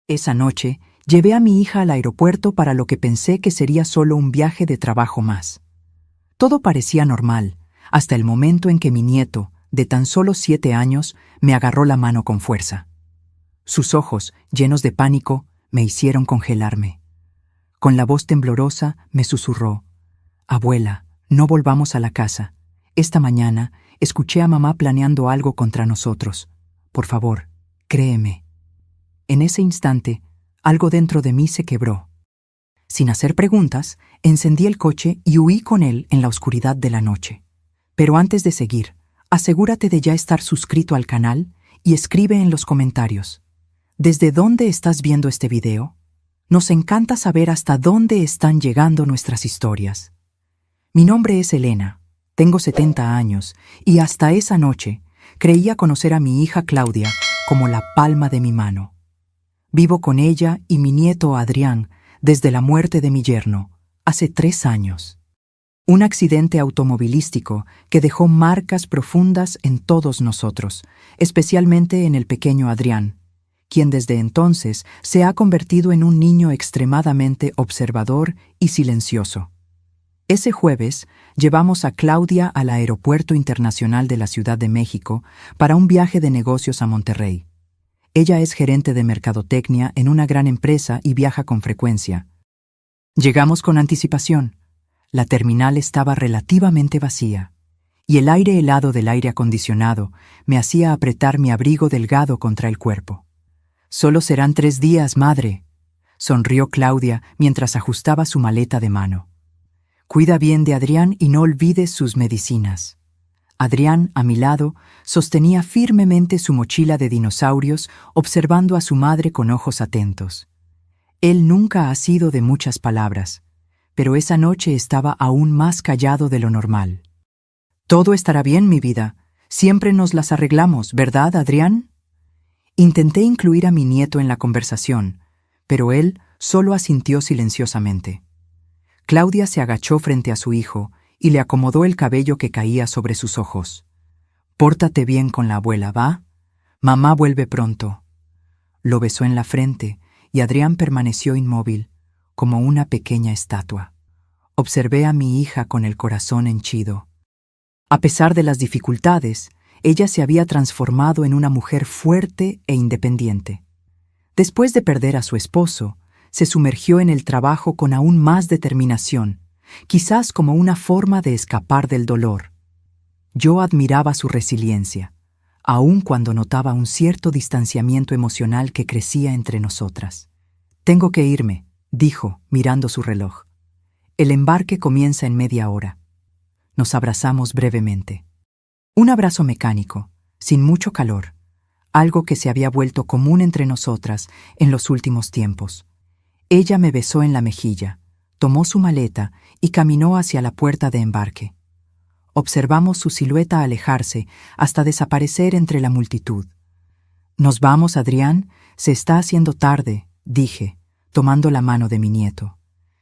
Esa noche, llevé a mi hija al aeropuerto para lo que pensé que sería solo un viaje de trabajo más. Todo parecía normal, hasta el momento en que mi nieto, de tan solo 7 años, me agarró la mano con fuerza. Sus ojos, llenos de pánico, me hicieron congelarme. Con la voz temblorosa, me susurró: «Abuela, no volvamos a la casa. Esta mañana escuché a mamá planeando algo contra nosotros. Por favor, créeme». En ese instante, algo dentro de mí se quebró. Sin hacer preguntas, encendí el coche y huí con él en la oscuridad de la noche. Pero antes de seguir, asegúrate de ya estar suscrito al canal y escribe en los comentarios: ¿desde dónde estás viendo este video? Nos encanta saber hasta dónde están llegando nuestras historias. Mi nombre es Elena, tengo 70 años y hasta esa noche creía conocer a mi hija Claudia como la palma de mi mano. Vivo con ella y mi nieto Adrián desde la muerte de mi yerno, hace 3 años. Un accidente automovilístico que dejó marcas profundas en todos nosotros, especialmente en el pequeño Adrián, quien desde entonces se ha convertido en un niño extremadamente observador y silencioso. Ese jueves llevamos a Claudia al Aeropuerto Internacional de la Ciudad de México para un viaje de negocios a Monterrey. Ella es gerente de mercadotecnia en una gran empresa y viaja con frecuencia. Llegamos con anticipación. La terminal estaba relativamente vacía, y el aire helado del aire acondicionado me hacía apretar mi abrigo delgado contra el cuerpo. «Solo serán 3 días, madre», sonrió Claudia mientras ajustaba su maleta de mano. «Cuida bien de Adrián y no olvides sus medicinas». Adrián, a mi lado, sostenía firmemente su mochila de dinosaurios, observando a su madre con ojos atentos. Él nunca ha sido de muchas palabras, pero esa noche estaba aún más callado de lo normal. «Todo estará bien, mi vida. Siempre nos las arreglamos, ¿verdad, Adrián?». Intenté incluir a mi nieto en la conversación, pero él solo asintió silenciosamente. Claudia se agachó frente a su hijo y le acomodó el cabello que caía sobre sus ojos. «Pórtate bien con la abuela, ¿va? Mamá vuelve pronto». Lo besó en la frente y Adrián permaneció inmóvil, como una pequeña estatua. Observé a mi hija con el corazón henchido. A pesar de las dificultades, ella se había transformado en una mujer fuerte e independiente. Después de perder a su esposo, se sumergió en el trabajo con aún más determinación, quizás como una forma de escapar del dolor. Yo admiraba su resiliencia, aun cuando notaba un cierto distanciamiento emocional que crecía entre nosotras. «Tengo que irme», dijo, mirando su reloj. «El embarque comienza en media hora». Nos abrazamos brevemente. Un abrazo mecánico, sin mucho calor, algo que se había vuelto común entre nosotras en los últimos tiempos. Ella me besó en la mejilla, tomó su maleta y caminó hacia la puerta de embarque. Observamos su silueta alejarse hasta desaparecer entre la multitud. «Nos vamos, Adrián, se está haciendo tarde», dije, tomando la mano de mi nieto.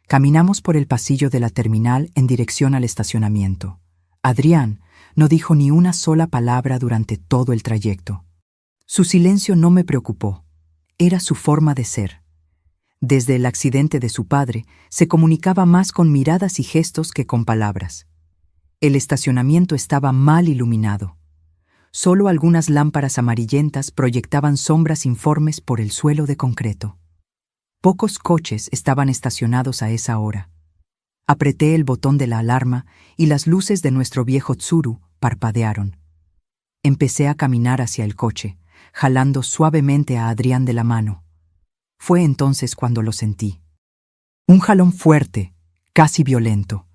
Caminamos por el pasillo de la terminal en dirección al estacionamiento. Adrián no dijo ni una sola palabra durante todo el trayecto. Su silencio no me preocupó. Era su forma de ser. Desde el accidente de su padre, se comunicaba más con miradas y gestos que con palabras. El estacionamiento estaba mal iluminado. Solo algunas lámparas amarillentas proyectaban sombras informes por el suelo de concreto. Pocos coches estaban estacionados a esa hora. Apreté el botón de la alarma y las luces de nuestro viejo Tsuru parpadearon. Empecé a caminar hacia el coche, jalando suavemente a Adrián de la mano. Fue entonces cuando lo sentí. Un jalón fuerte, casi violento.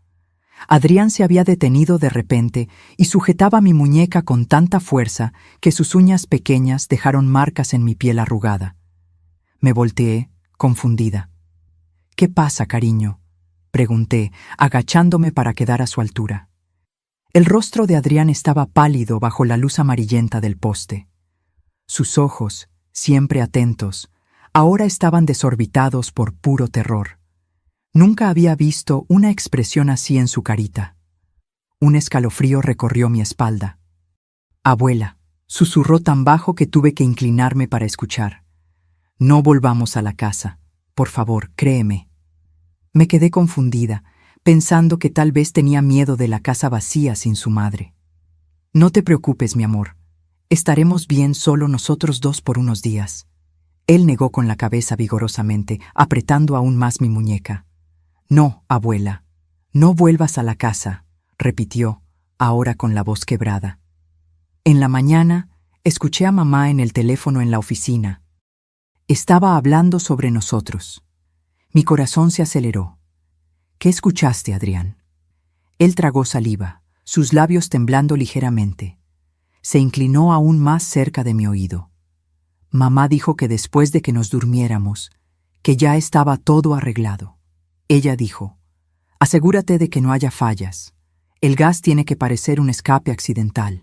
Adrián se había detenido de repente y sujetaba mi muñeca con tanta fuerza que sus uñas pequeñas dejaron marcas en mi piel arrugada. Me volteé, confundida. «¿Qué pasa, cariño?», pregunté, agachándome para quedar a su altura. El rostro de Adrián estaba pálido bajo la luz amarillenta del poste. Sus ojos, siempre atentos, ahora estaban desorbitados por puro terror. Nunca había visto una expresión así en su carita. Un escalofrío recorrió mi espalda. «Abuela», susurró tan bajo que tuve que inclinarme para escuchar. No volvamos a la casa. Por favor, créeme. Me quedé confundida, pensando que tal vez tenía miedo de la casa vacía sin su madre. No te preocupes, mi amor. Estaremos bien solo nosotros dos por unos días. Él negó con la cabeza vigorosamente, apretando aún más mi muñeca. No, abuela. No vuelvas a la casa, repitió, ahora con la voz quebrada. En la mañana, escuché a mamá en el teléfono en la oficina. Estaba hablando sobre nosotros. Mi corazón se aceleró. ¿Qué escuchaste, Adrián? Él tragó saliva, sus labios temblando ligeramente. Se inclinó aún más cerca de mi oído. Mamá dijo que después de que nos durmiéramos, que ya estaba todo arreglado. Ella dijo, asegúrate de que no haya fallas. El gas tiene que parecer un escape accidental.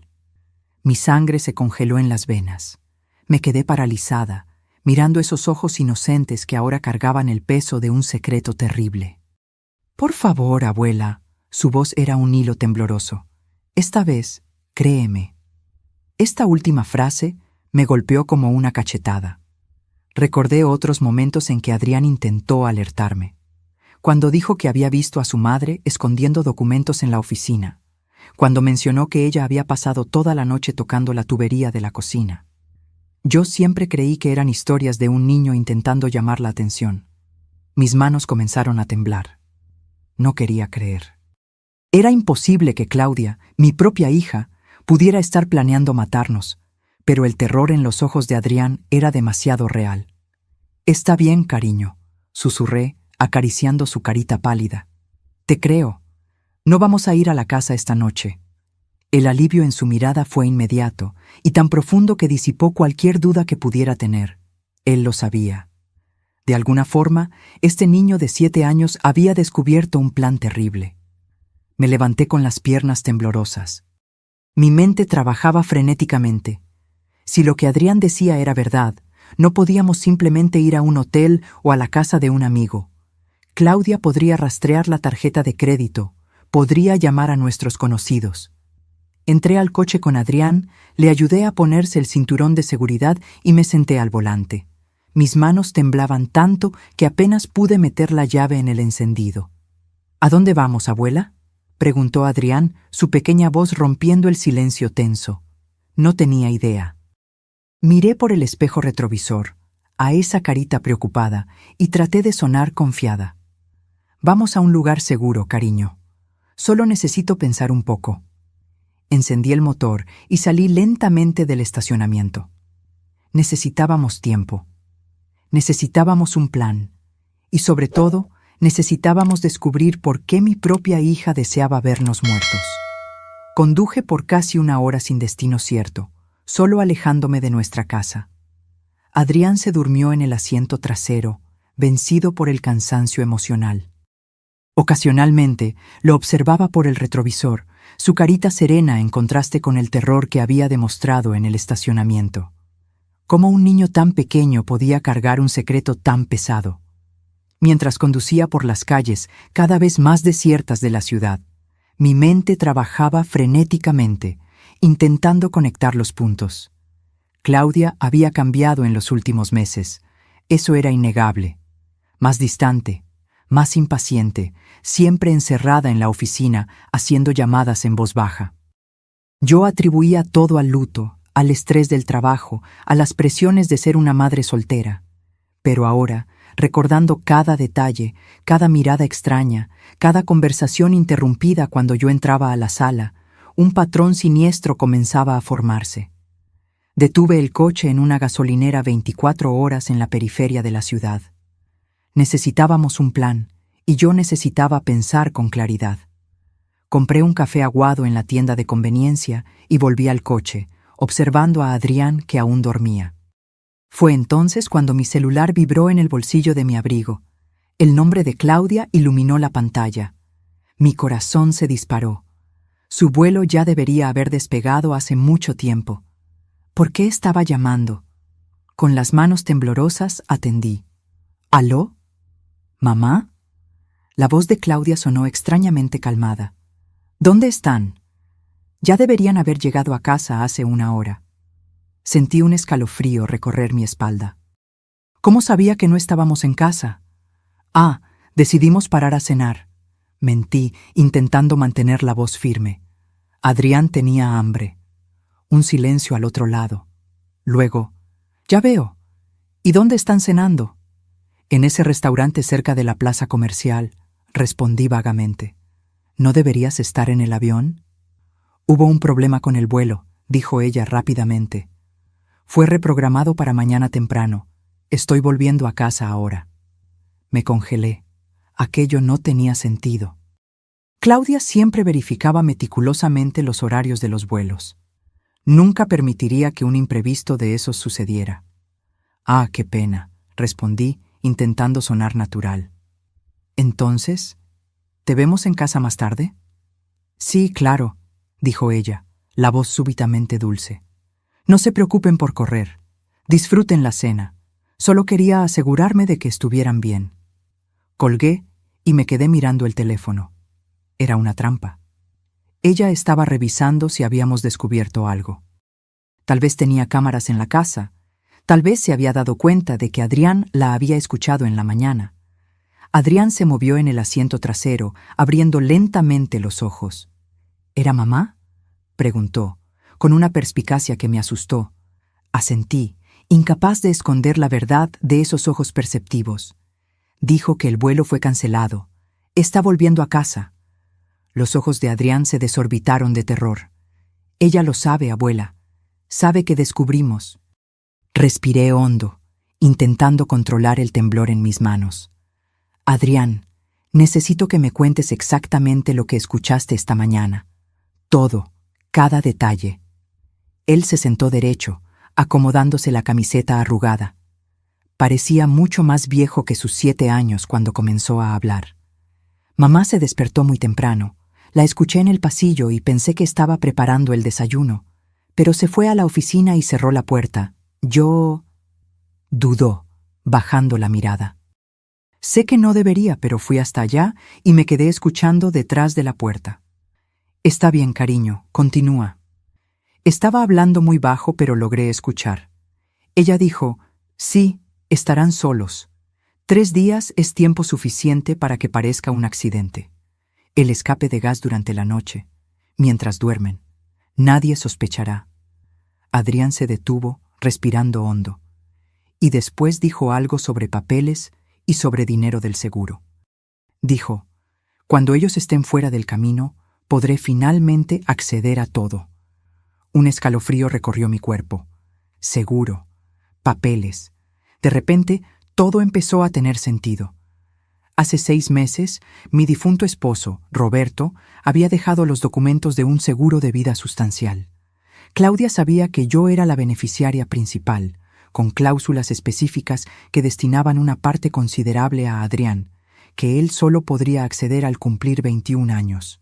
Mi sangre se congeló en las venas. Me quedé paralizada, mirando esos ojos inocentes que ahora cargaban el peso de un secreto terrible. Por favor, abuela. Su voz era un hilo tembloroso. Esta vez, créeme. Esta última frase me golpeó como una cachetada. Recordé otros momentos en que Adrián intentó alertarme. Cuando dijo que había visto a su madre escondiendo documentos en la oficina. Cuando mencionó que ella había pasado toda la noche tocando la tubería de la cocina. Yo siempre creí que eran historias de un niño intentando llamar la atención. Mis manos comenzaron a temblar. No quería creer. Era imposible que Claudia, mi propia hija, pudiera estar planeando matarnos, pero el terror en los ojos de Adrián era demasiado real. Está bien, cariño, susurré, acariciando su carita pálida. Te creo. No vamos a ir a la casa esta noche. El alivio en su mirada fue inmediato y tan profundo que disipó cualquier duda que pudiera tener. Él lo sabía. De alguna forma, este niño de 7 años había descubierto un plan terrible. Me levanté con las piernas temblorosas. Mi mente trabajaba frenéticamente. Si lo que Adrián decía era verdad, no podíamos simplemente ir a un hotel o a la casa de un amigo. Claudia podría rastrear la tarjeta de crédito, podría llamar a nuestros conocidos. Entré al coche con Adrián, le ayudé a ponerse el cinturón de seguridad y me senté al volante. Mis manos temblaban tanto que apenas pude meter la llave en el encendido. ¿A dónde vamos, abuela?, preguntó Adrián, su pequeña voz rompiendo el silencio tenso. No tenía idea. Miré por el espejo retrovisor, a esa carita preocupada, y traté de sonar confiada. Vamos a un lugar seguro, cariño. Solo necesito pensar un poco. Encendí el motor y salí lentamente del estacionamiento. Necesitábamos tiempo. Necesitábamos un plan. Y sobre todo, necesitábamos descubrir por qué mi propia hija deseaba vernos muertos. Conduje por casi 1 hora sin destino cierto, solo alejándome de nuestra casa. Adrián se durmió en el asiento trasero, vencido por el cansancio emocional. Ocasionalmente lo observaba por el retrovisor, su carita serena en contraste con el terror que había demostrado en el estacionamiento. ¿Cómo un niño tan pequeño podía cargar un secreto tan pesado? Mientras conducía por las calles cada vez más desiertas de la ciudad, mi mente trabajaba frenéticamente, intentando conectar los puntos. Claudia había cambiado en los últimos meses, eso era innegable. Más distante, más impaciente, siempre encerrada en la oficina, haciendo llamadas en voz baja. Yo atribuía todo al luto, al estrés del trabajo, a las presiones de ser una madre soltera. Pero ahora, recordando cada detalle, cada mirada extraña, cada conversación interrumpida cuando yo entraba a la sala, un patrón siniestro comenzaba a formarse. Detuve el coche en una gasolinera 24 horas en la periferia de la ciudad. Necesitábamos un plan, y yo necesitaba pensar con claridad. Compré un café aguado en la tienda de conveniencia y volví al coche, observando a Adrián que aún dormía. Fue entonces cuando mi celular vibró en el bolsillo de mi abrigo. El nombre de Claudia iluminó la pantalla. Mi corazón se disparó. Su vuelo ya debería haber despegado hace mucho tiempo. ¿Por qué estaba llamando? Con las manos temblorosas atendí. ¿Aló? ¿Mamá? La voz de Claudia sonó extrañamente calmada. ¿Dónde están? Ya deberían haber llegado a casa hace 1 hora. Sentí un escalofrío recorrer mi espalda. ¿Cómo sabía que no estábamos en casa? Ah, decidimos parar a cenar. Mentí, intentando mantener la voz firme. Adrián tenía hambre. Un silencio al otro lado. Luego, ya veo. ¿Y dónde están cenando? En ese restaurante cerca de la plaza comercial, respondí vagamente. ¿No deberías estar en el avión? Hubo un problema con el vuelo, dijo ella rápidamente. Fue reprogramado para mañana temprano. Estoy volviendo a casa ahora. Me congelé. Aquello no tenía sentido. Claudia siempre verificaba meticulosamente los horarios de los vuelos. Nunca permitiría que un imprevisto de esos sucediera. Ah, qué pena, respondí, intentando sonar natural. Entonces, ¿te vemos en casa más tarde? Sí, claro, dijo ella, la voz súbitamente dulce. No se preocupen por correr. Disfruten la cena. Solo quería asegurarme de que estuvieran bien. Colgué y me quedé mirando el teléfono. Era una trampa. Ella estaba revisando si habíamos descubierto algo. Tal vez tenía cámaras en la casa. Tal vez se había dado cuenta de que Adrián la había escuchado en la mañana. Adrián se movió en el asiento trasero, abriendo lentamente los ojos. ¿Era mamá?, preguntó, con una perspicacia que me asustó. Asentí, incapaz de esconder la verdad de esos ojos perceptivos. Dijo que el vuelo fue cancelado. Está volviendo a casa. Los ojos de Adrián se desorbitaron de terror. Ella lo sabe, abuela. Sabe que descubrimos. Respiré hondo, intentando controlar el temblor en mis manos. Adrián, necesito que me cuentes exactamente lo que escuchaste esta mañana. Todo, cada detalle. Él se sentó derecho, acomodándose la camiseta arrugada. Parecía mucho más viejo que sus 7 años cuando comenzó a hablar. Mamá se despertó muy temprano. La escuché en el pasillo y pensé que estaba preparando el desayuno, pero se fue a la oficina y cerró la puerta. Yo... Dudó, bajando la mirada. Sé que no debería, pero fui hasta allá y me quedé escuchando detrás de la puerta. Está bien, cariño, continúa. Estaba hablando muy bajo, pero logré escuchar. Ella dijo, sí, estarán solos. 3 días es tiempo suficiente para que parezca un accidente. El escape de gas durante la noche, mientras duermen. Nadie sospechará. Adrián se detuvo, respirando hondo, y después dijo algo sobre papeles y sobre dinero del seguro. Dijo, cuando ellos estén fuera del camino, podré finalmente acceder a todo. Un escalofrío recorrió mi cuerpo. Seguro, papeles. De repente, todo empezó a tener sentido. Hace 6 meses, mi difunto esposo, Roberto, había dejado los documentos de un seguro de vida sustancial. Claudia sabía que yo era la beneficiaria principal, con cláusulas específicas que destinaban una parte considerable a Adrián, que él solo podría acceder al cumplir 21 años.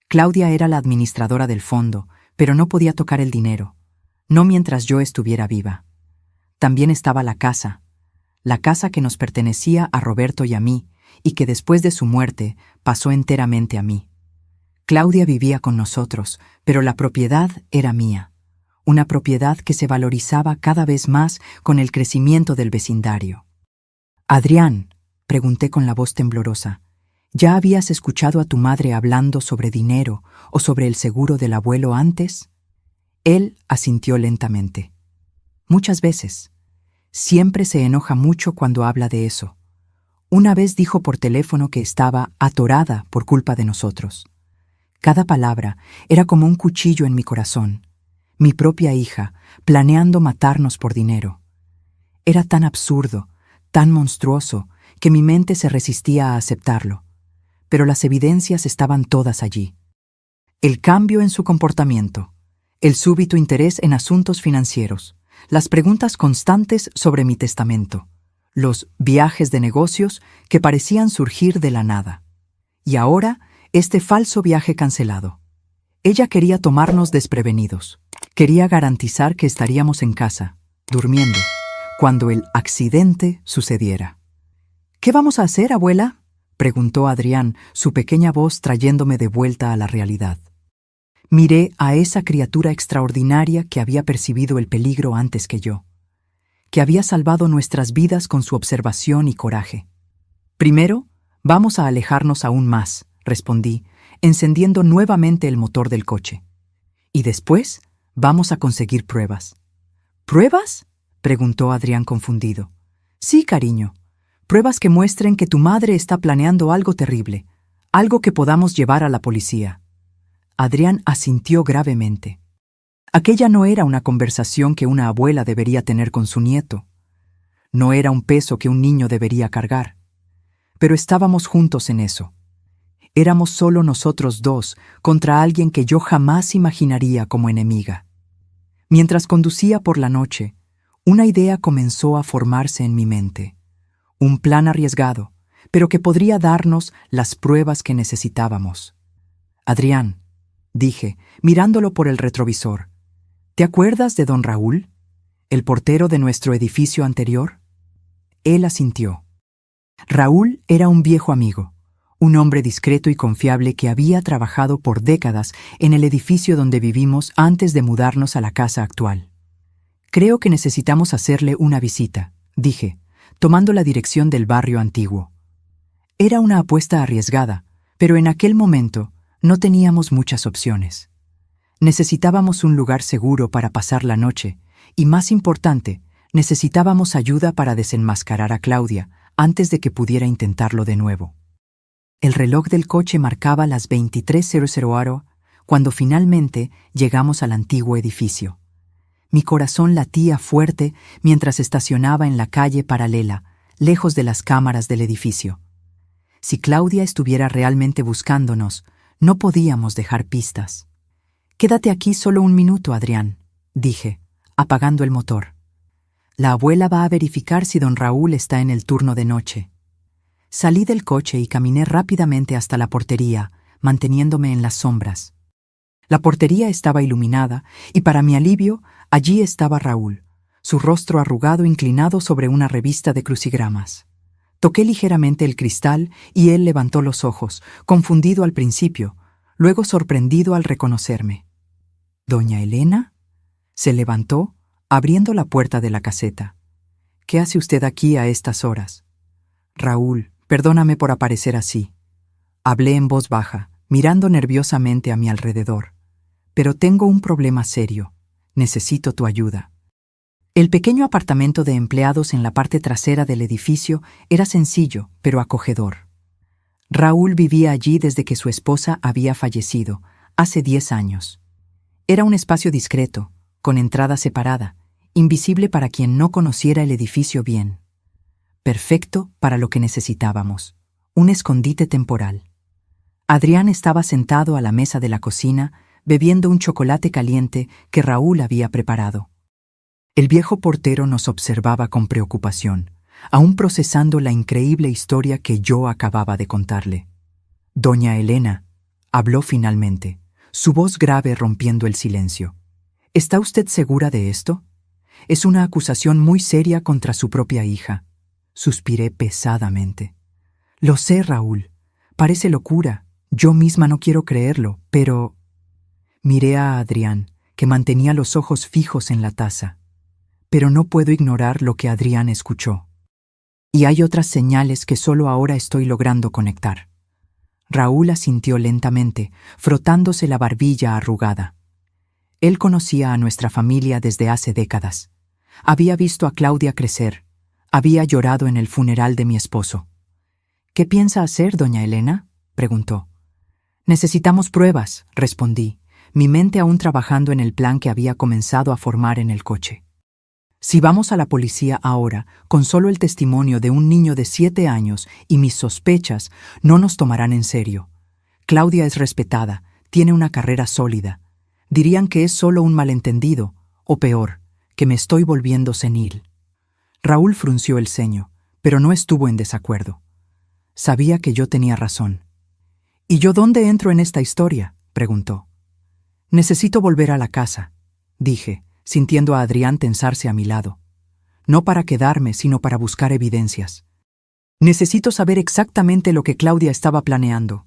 Claudia era la administradora del fondo, pero no podía tocar el dinero, no mientras yo estuviera viva. También estaba la casa que nos pertenecía a Roberto y a mí, y que después de su muerte pasó enteramente a mí. Claudia vivía con nosotros, pero la propiedad era mía, una propiedad que se valorizaba cada vez más con el crecimiento del vecindario. Adrián, pregunté con la voz temblorosa, ¿ya habías escuchado a tu madre hablando sobre dinero o sobre el seguro del abuelo antes? Él asintió lentamente. Muchas veces. Siempre se enoja mucho cuando habla de eso. Una vez dijo por teléfono que estaba atorada por culpa de nosotros. Cada palabra era como un cuchillo en mi corazón. Mi propia hija, planeando matarnos por dinero. Era tan absurdo, tan monstruoso, que mi mente se resistía a aceptarlo. Pero las evidencias estaban todas allí. El cambio en su comportamiento, el súbito interés en asuntos financieros, las preguntas constantes sobre mi testamento, los viajes de negocios que parecían surgir de la nada. Y ahora, este falso viaje cancelado. Ella quería tomarnos desprevenidos. Quería garantizar que estaríamos en casa, durmiendo, cuando el accidente sucediera. ¿Qué vamos a hacer, abuela?, preguntó Adrián, su pequeña voz trayéndome de vuelta a la realidad. Miré a esa criatura extraordinaria que había percibido el peligro antes que yo. que había salvado nuestras vidas con su observación y coraje. Primero, vamos a alejarnos aún más, respondí, encendiendo nuevamente el motor del coche. Y después, vamos a conseguir pruebas. ¿Pruebas?, preguntó Adrián confundido. Sí, cariño. Pruebas que muestren que tu madre está planeando algo terrible, algo que podamos llevar a la policía. Adrián asintió gravemente. Aquella no era una conversación que una abuela debería tener con su nieto. No era un peso que un niño debería cargar. Pero estábamos juntos en eso. Éramos solo nosotros dos contra alguien que yo jamás imaginaría como enemiga. Mientras conducía por la noche, una idea comenzó a formarse en mi mente. Un plan arriesgado, pero que podría darnos las pruebas que necesitábamos. Adrián, dije, mirándolo por el retrovisor, ¿te acuerdas de don Raúl, el portero de nuestro edificio anterior? Él asintió. Raúl era un viejo amigo, un hombre discreto y confiable que había trabajado por décadas en el edificio donde vivimos antes de mudarnos a la casa actual. Creo que necesitamos hacerle una visita, dije, tomando la dirección del barrio antiguo. Era una apuesta arriesgada, pero en aquel momento no teníamos muchas opciones. Necesitábamos un lugar seguro para pasar la noche y, más importante, necesitábamos ayuda para desenmascarar a Claudia antes de que pudiera intentarlo de nuevo. El reloj del coche marcaba las 23:00 cuando finalmente llegamos al antiguo edificio. Mi corazón latía fuerte mientras estacionaba en la calle paralela, lejos de las cámaras del edificio. Si Claudia estuviera realmente buscándonos, no podíamos dejar pistas. «Quédate aquí solo un minuto, Adrián», dije, apagando el motor. «La abuela va a verificar si don Raúl está en el turno de noche». Salí del coche y caminé rápidamente hasta la portería, manteniéndome en las sombras. La portería estaba iluminada y, para mi alivio, allí estaba Raúl, su rostro arrugado inclinado sobre una revista de crucigramas. Toqué ligeramente el cristal y él levantó los ojos, confundido al principio, luego sorprendido al reconocerme. «¿Doña Elena?». Se levantó, abriendo la puerta de la caseta. «¿Qué hace usted aquí a estas horas?». «Raúl, perdóname por aparecer así». Hablé en voz baja, mirando nerviosamente a mi alrededor. «Pero tengo un problema serio. Necesito tu ayuda». El pequeño apartamento de empleados en la parte trasera del edificio era sencillo, pero acogedor. Raúl vivía allí desde que su esposa había fallecido, hace 10 años. Era un espacio discreto, con entrada separada, invisible para quien no conociera el edificio bien. Perfecto para lo que necesitábamos, un escondite temporal. Adrián estaba sentado a la mesa de la cocina, bebiendo un chocolate caliente que Raúl había preparado. El viejo portero nos observaba con preocupación, aún procesando la increíble historia que yo acababa de contarle. «Doña Elena», habló finalmente, su voz grave rompiendo el silencio. «¿Está usted segura de esto? Es una acusación muy seria contra su propia hija». Suspiré pesadamente. «Lo sé, Raúl. Parece locura. Yo misma no quiero creerlo, pero...». Miré a Adrián, que mantenía los ojos fijos en la taza. Pero no puedo ignorar lo que Adrián escuchó. Y hay otras señales que solo ahora estoy logrando conectar. Raúl asintió lentamente, frotándose la barbilla arrugada. Él conocía a nuestra familia desde hace décadas. Había visto a Claudia crecer. Había llorado en el funeral de mi esposo. «¿Qué piensa hacer, doña Elena?», preguntó. «Necesitamos pruebas», respondí, mi mente aún trabajando en el plan que había comenzado a formar en el coche. «Si vamos a la policía ahora, con solo el testimonio de un niño de 7 años y mis sospechas, no nos tomarán en serio. Claudia es respetada, tiene una carrera sólida. Dirían que es solo un malentendido, o peor, que me estoy volviendo senil». Raúl frunció el ceño, pero no estuvo en desacuerdo. Sabía que yo tenía razón. «¿Y yo dónde entro en esta historia?», preguntó. «Necesito volver a la casa», dije, sintiendo a Adrián tensarse a mi lado. No para quedarme, sino para buscar evidencias. Necesito saber exactamente lo que Claudia estaba planeando.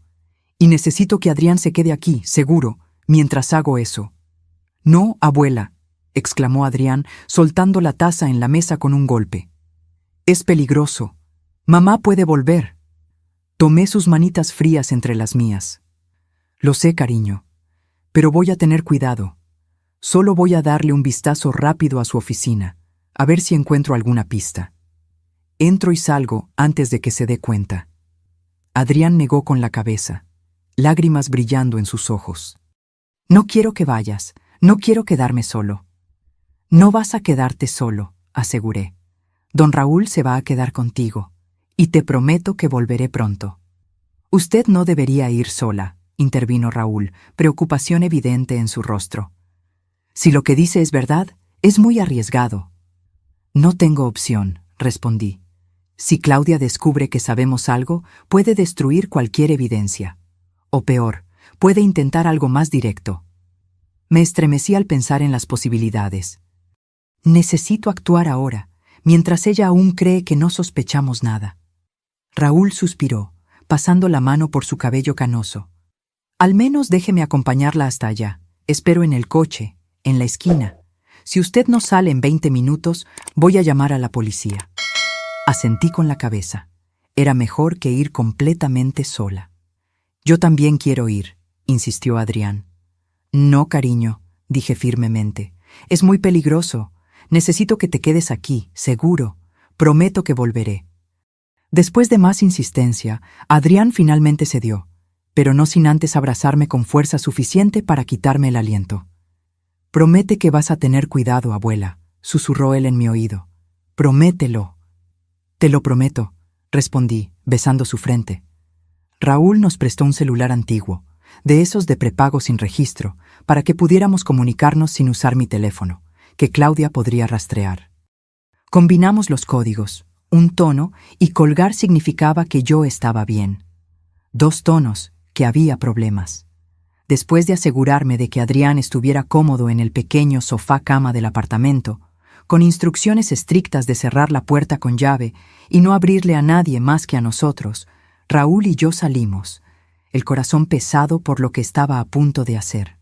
Y necesito que Adrián se quede aquí, seguro, mientras hago eso. «No, abuela», exclamó Adrián, soltando la taza en la mesa con un golpe. Es peligroso. Mamá puede volver. Tomé sus manitas frías entre las mías. Lo sé, cariño, pero voy a tener cuidado. Solo voy a darle un vistazo rápido a su oficina, a ver si encuentro alguna pista. Entro y salgo antes de que se dé cuenta. Adrián negó con la cabeza, lágrimas brillando en sus ojos. No quiero que vayas, no quiero quedarme solo. No vas a quedarte solo, aseguré. Don Raúl se va a quedar contigo, y te prometo que volveré pronto. Usted no debería ir sola, intervino Raúl, preocupación evidente en su rostro. Si lo que dice es verdad, es muy arriesgado. No tengo opción, respondí. Si Claudia descubre que sabemos algo, puede destruir cualquier evidencia. O peor, puede intentar algo más directo. Me estremecí al pensar en las posibilidades. Necesito actuar ahora, mientras ella aún cree que no sospechamos nada. Raúl suspiró, pasando la mano por su cabello canoso. Al menos déjeme acompañarla hasta allá. Espero en el coche, en la esquina. Si usted no sale en 20 minutos, voy a llamar a la policía. Asentí con la cabeza. Era mejor que ir completamente sola. Yo también quiero ir, insistió Adrián. No, cariño, dije firmemente. Es muy peligroso. Necesito que te quedes aquí, seguro. Prometo que volveré. Después de más insistencia, Adrián finalmente cedió, pero no sin antes abrazarme con fuerza suficiente para quitarme el aliento. Promete que vas a tener cuidado, abuela, susurró él en mi oído. Promételo. Te lo prometo, respondí, besando su frente. Raúl nos prestó un celular antiguo, de esos de prepago sin registro, para que pudiéramos comunicarnos sin usar mi teléfono, que Claudia podría rastrear. Combinamos los códigos, un tono, y colgar significaba que yo estaba bien. 2 tonos, que había problemas. Después de asegurarme de que Adrián estuviera cómodo en el pequeño sofá-cama del apartamento, con instrucciones estrictas de cerrar la puerta con llave y no abrirle a nadie más que a nosotros, Raúl y yo salimos, el corazón pesado por lo que estaba a punto de hacer.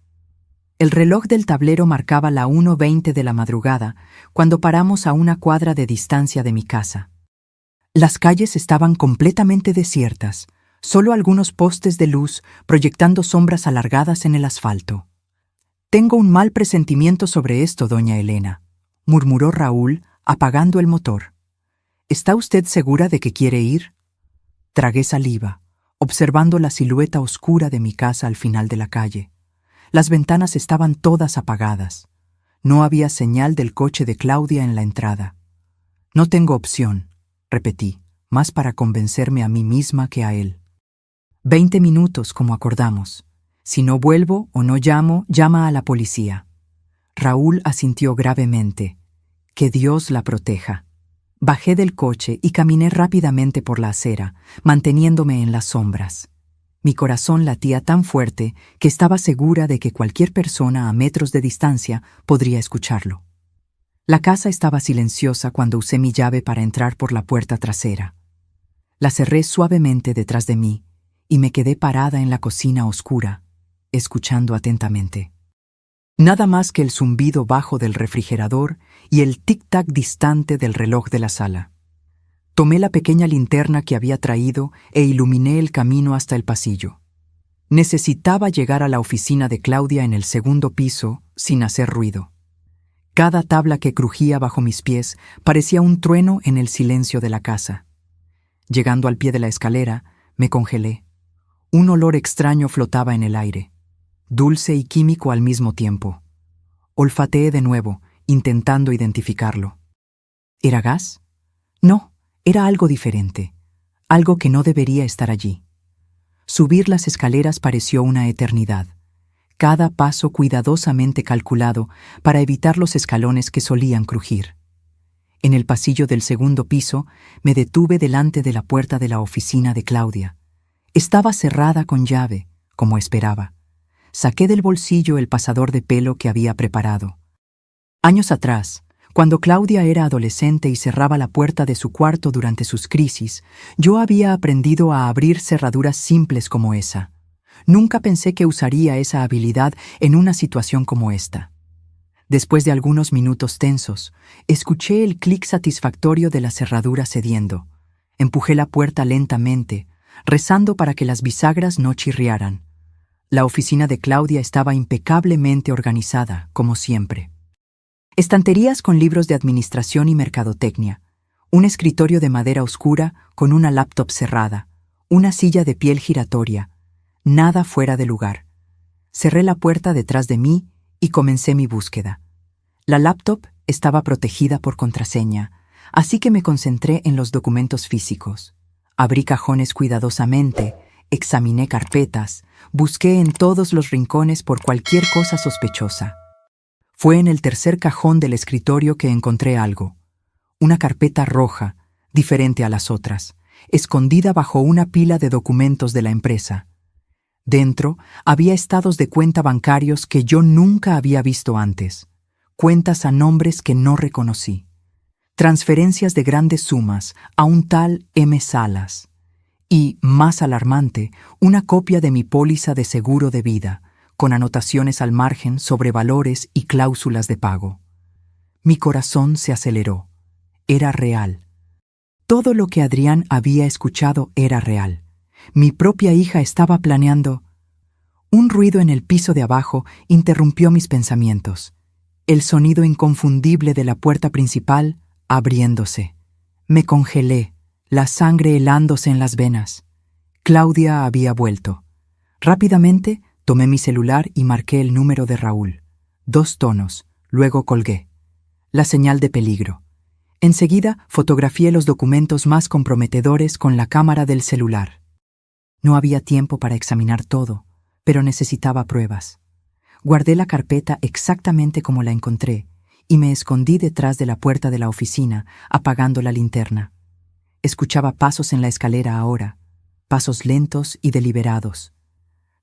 El reloj del tablero marcaba la 1:20 de la madrugada cuando paramos a una cuadra de distancia de mi casa. Las calles estaban completamente desiertas, solo algunos postes de luz proyectando sombras alargadas en el asfalto. Tengo un mal presentimiento sobre esto, doña Elena, murmuró Raúl, apagando el motor. ¿Está usted segura de que quiere ir? Tragué saliva, observando la silueta oscura de mi casa al final de la calle. Las ventanas estaban todas apagadas. No había señal del coche de Claudia en la entrada. No tengo opción, repetí, más para convencerme a mí misma que a él. 20 minutos, como acordamos. Si no vuelvo o no llamo, llama a la policía. Raúl asintió gravemente. Que Dios la proteja. Bajé del coche y caminé rápidamente por la acera, manteniéndome en las sombras. Mi corazón latía tan fuerte que estaba segura de que cualquier persona a metros de distancia podría escucharlo. La casa estaba silenciosa cuando usé mi llave para entrar por la puerta trasera. La cerré suavemente detrás de mí y me quedé parada en la cocina oscura, escuchando atentamente. Nada más que el zumbido bajo del refrigerador y el tic-tac distante del reloj de la sala. Tomé la pequeña linterna que había traído e iluminé el camino hasta el pasillo. Necesitaba llegar a la oficina de Claudia en el 2º piso sin hacer ruido. Cada tabla que crujía bajo mis pies parecía un trueno en el silencio de la casa. Llegando al pie de la escalera, me congelé. Un olor extraño flotaba en el aire, dulce y químico al mismo tiempo. Olfateé de nuevo, intentando identificarlo. ¿Era gas? No, era algo diferente, algo que no debería estar allí. Subir las escaleras pareció una eternidad, cada paso cuidadosamente calculado para evitar los escalones que solían crujir. En el pasillo del 2º piso me detuve delante de la puerta de la oficina de Claudia. Estaba cerrada con llave, como esperaba. Saqué del bolsillo el pasador de pelo que había preparado. Años atrás, cuando Claudia era adolescente y cerraba la puerta de su cuarto durante sus crisis, yo había aprendido a abrir cerraduras simples como esa. Nunca pensé que usaría esa habilidad en una situación como esta. Después de algunos minutos tensos, escuché el clic satisfactorio de la cerradura cediendo. Empujé la puerta lentamente, rezando para que las bisagras no chirriaran. La oficina de Claudia estaba impecablemente organizada, como siempre. Estanterías con libros de administración y mercadotecnia, un escritorio de madera oscura con una laptop cerrada, una silla de piel giratoria, nada fuera de lugar. Cerré la puerta detrás de mí y comencé mi búsqueda. La laptop estaba protegida por contraseña, así que me concentré en los documentos físicos. Abrí cajones cuidadosamente, examiné carpetas, busqué en todos los rincones por cualquier cosa sospechosa. Fue en el tercer cajón del escritorio que encontré algo. Una carpeta roja, diferente a las otras, escondida bajo una pila de documentos de la empresa. Dentro había estados de cuenta bancarios que yo nunca había visto antes, cuentas a nombres que no reconocí, transferencias de grandes sumas a un tal M. Salas y, más alarmante, una copia de mi póliza de seguro de vida, con anotaciones al margen sobre valores y cláusulas de pago. Mi corazón se aceleró. Era real. Todo lo que Adrián había escuchado era real. Mi propia hija estaba planeando. Un ruido en el piso de abajo interrumpió mis pensamientos. El sonido inconfundible de la puerta principal abriéndose. Me congelé, la sangre helándose en las venas. Claudia había vuelto. Rápidamente tomé mi celular y marqué el número de Raúl. 2 tonos, luego colgué. La señal de peligro. Enseguida fotografié los documentos más comprometedores con la cámara del celular. No había tiempo para examinar todo, pero necesitaba pruebas. Guardé la carpeta exactamente como la encontré y me escondí detrás de la puerta de la oficina, apagando la linterna. Escuchaba pasos en la escalera ahora, pasos lentos y deliberados.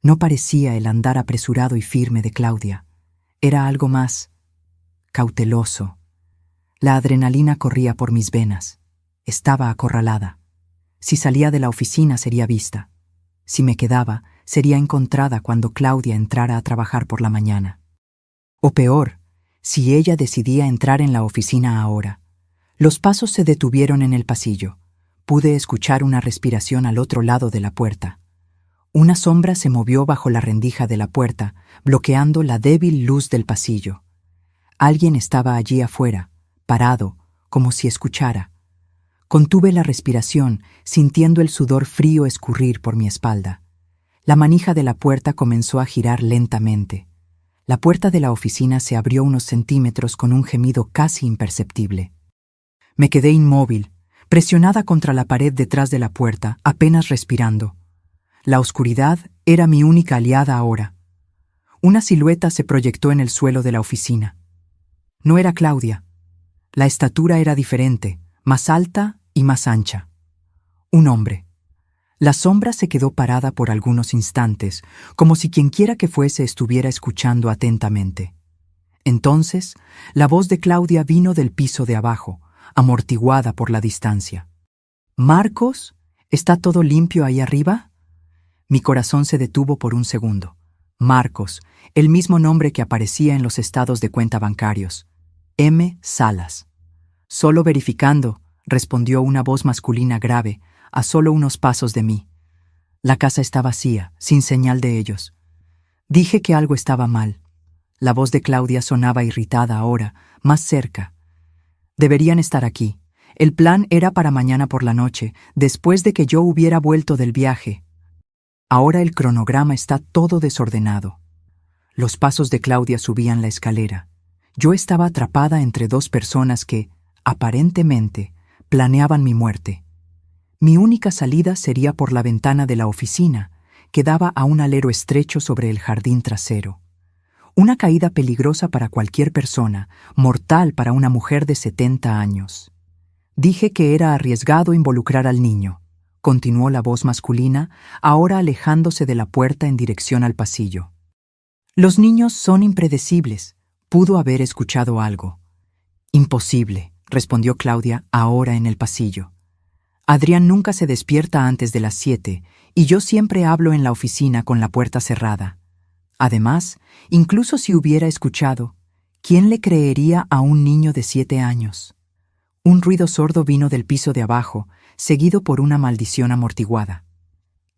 No parecía el andar apresurado y firme de Claudia. Era algo más cauteloso. La adrenalina corría por mis venas. Estaba acorralada. Si salía de la oficina sería vista. Si me quedaba, sería encontrada cuando Claudia entrara a trabajar por la mañana. O peor, si ella decidía entrar en la oficina ahora. Los pasos se detuvieron en el pasillo. Pude escuchar una respiración al otro lado de la puerta. Una sombra se movió bajo la rendija de la puerta, bloqueando la débil luz del pasillo. Alguien estaba allí afuera, parado, como si escuchara. Contuve la respiración, sintiendo el sudor frío escurrir por mi espalda. La manija de la puerta comenzó a girar lentamente. La puerta de la oficina se abrió unos centímetros con un gemido casi imperceptible. Me quedé inmóvil, presionada contra la pared detrás de la puerta, apenas respirando. La oscuridad era mi única aliada ahora. Una silueta se proyectó en el suelo de la oficina. No era Claudia. La estatura era diferente, más alta y más ancha. Un hombre. La sombra se quedó parada por algunos instantes, como si quienquiera que fuese estuviera escuchando atentamente. Entonces, la voz de Claudia vino del piso de abajo, amortiguada por la distancia. «¿Marcos? ¿Está todo limpio ahí arriba?» Mi corazón se detuvo por un segundo. Marcos, el mismo nombre que aparecía en los estados de cuenta bancarios. M. Salas. «Solo verificando», respondió una voz masculina grave, a solo unos pasos de mí. La casa está vacía, sin señal de ellos. Dije que algo estaba mal. La voz de Claudia sonaba irritada ahora, más cerca. Deberían estar aquí. El plan era para mañana por la noche, después de que yo hubiera vuelto del viaje. Ahora el cronograma está todo desordenado. Los pasos de Claudia subían la escalera. Yo estaba atrapada entre 2 personas que, aparentemente, planeaban mi muerte. Mi única salida sería por la ventana de la oficina, que daba a un alero estrecho sobre el jardín trasero. Una caída peligrosa para cualquier persona, mortal para una mujer de 70 años. Dije que era arriesgado involucrar al niño, continuó la voz masculina, ahora alejándose de la puerta en dirección al pasillo. Los niños son impredecibles. Pudo haber escuchado algo. Imposible, respondió Claudia, ahora en el pasillo. Adrián nunca se despierta antes de las 7 y yo siempre hablo en la oficina con la puerta cerrada. Además, incluso si hubiera escuchado, ¿Quién le creería a un niño de 7 años? Un ruido sordo vino del piso de abajo, seguido por una maldición amortiguada.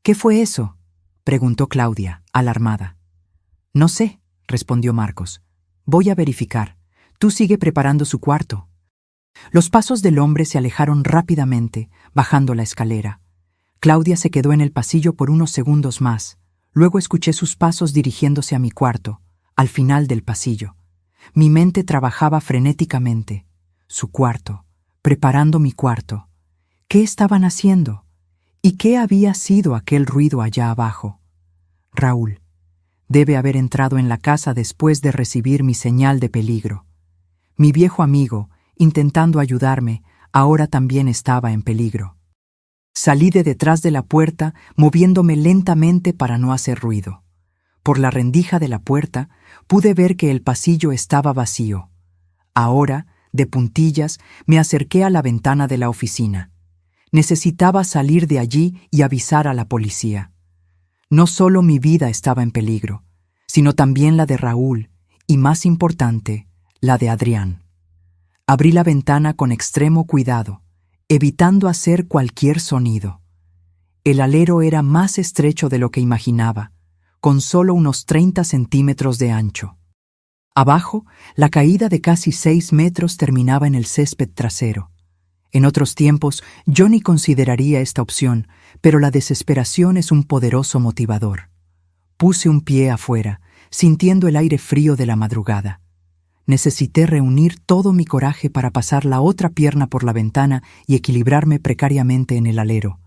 ¿Qué fue eso?, preguntó Claudia, alarmada. No sé, respondió Marcos. Voy a verificar. Tú sigue preparando su cuarto. Los pasos del hombre se alejaron rápidamente, bajando la escalera. Claudia se quedó en el pasillo por unos segundos más. Luego escuché sus pasos dirigiéndose a mi cuarto, al final del pasillo. Mi mente trabajaba frenéticamente. Su cuarto, preparando mi cuarto. ¿Qué estaban haciendo? ¿Y qué había sido aquel ruido allá abajo? Raúl. Debe haber entrado en la casa después de recibir mi señal de peligro. Mi viejo amigo, intentando ayudarme, ahora también estaba en peligro. Salí de detrás de la puerta, moviéndome lentamente para no hacer ruido. Por la rendija de la puerta, pude ver que el pasillo estaba vacío. Ahora, de puntillas, me acerqué a la ventana de la oficina. Necesitaba salir de allí y avisar a la policía. No solo mi vida estaba en peligro, sino también la de Raúl y, más importante, la de Adrián. Abrí la ventana con extremo cuidado, evitando hacer cualquier sonido. El alero era más estrecho de lo que imaginaba, con solo unos 30 centímetros de ancho. Abajo, la caída de casi 6 metros terminaba en el césped trasero. En otros tiempos, yo ni consideraría esta opción, pero la desesperación es un poderoso motivador. Puse un pie afuera, sintiendo el aire frío de la madrugada. Necesité reunir todo mi coraje para pasar la otra pierna por la ventana y equilibrarme precariamente en el alero.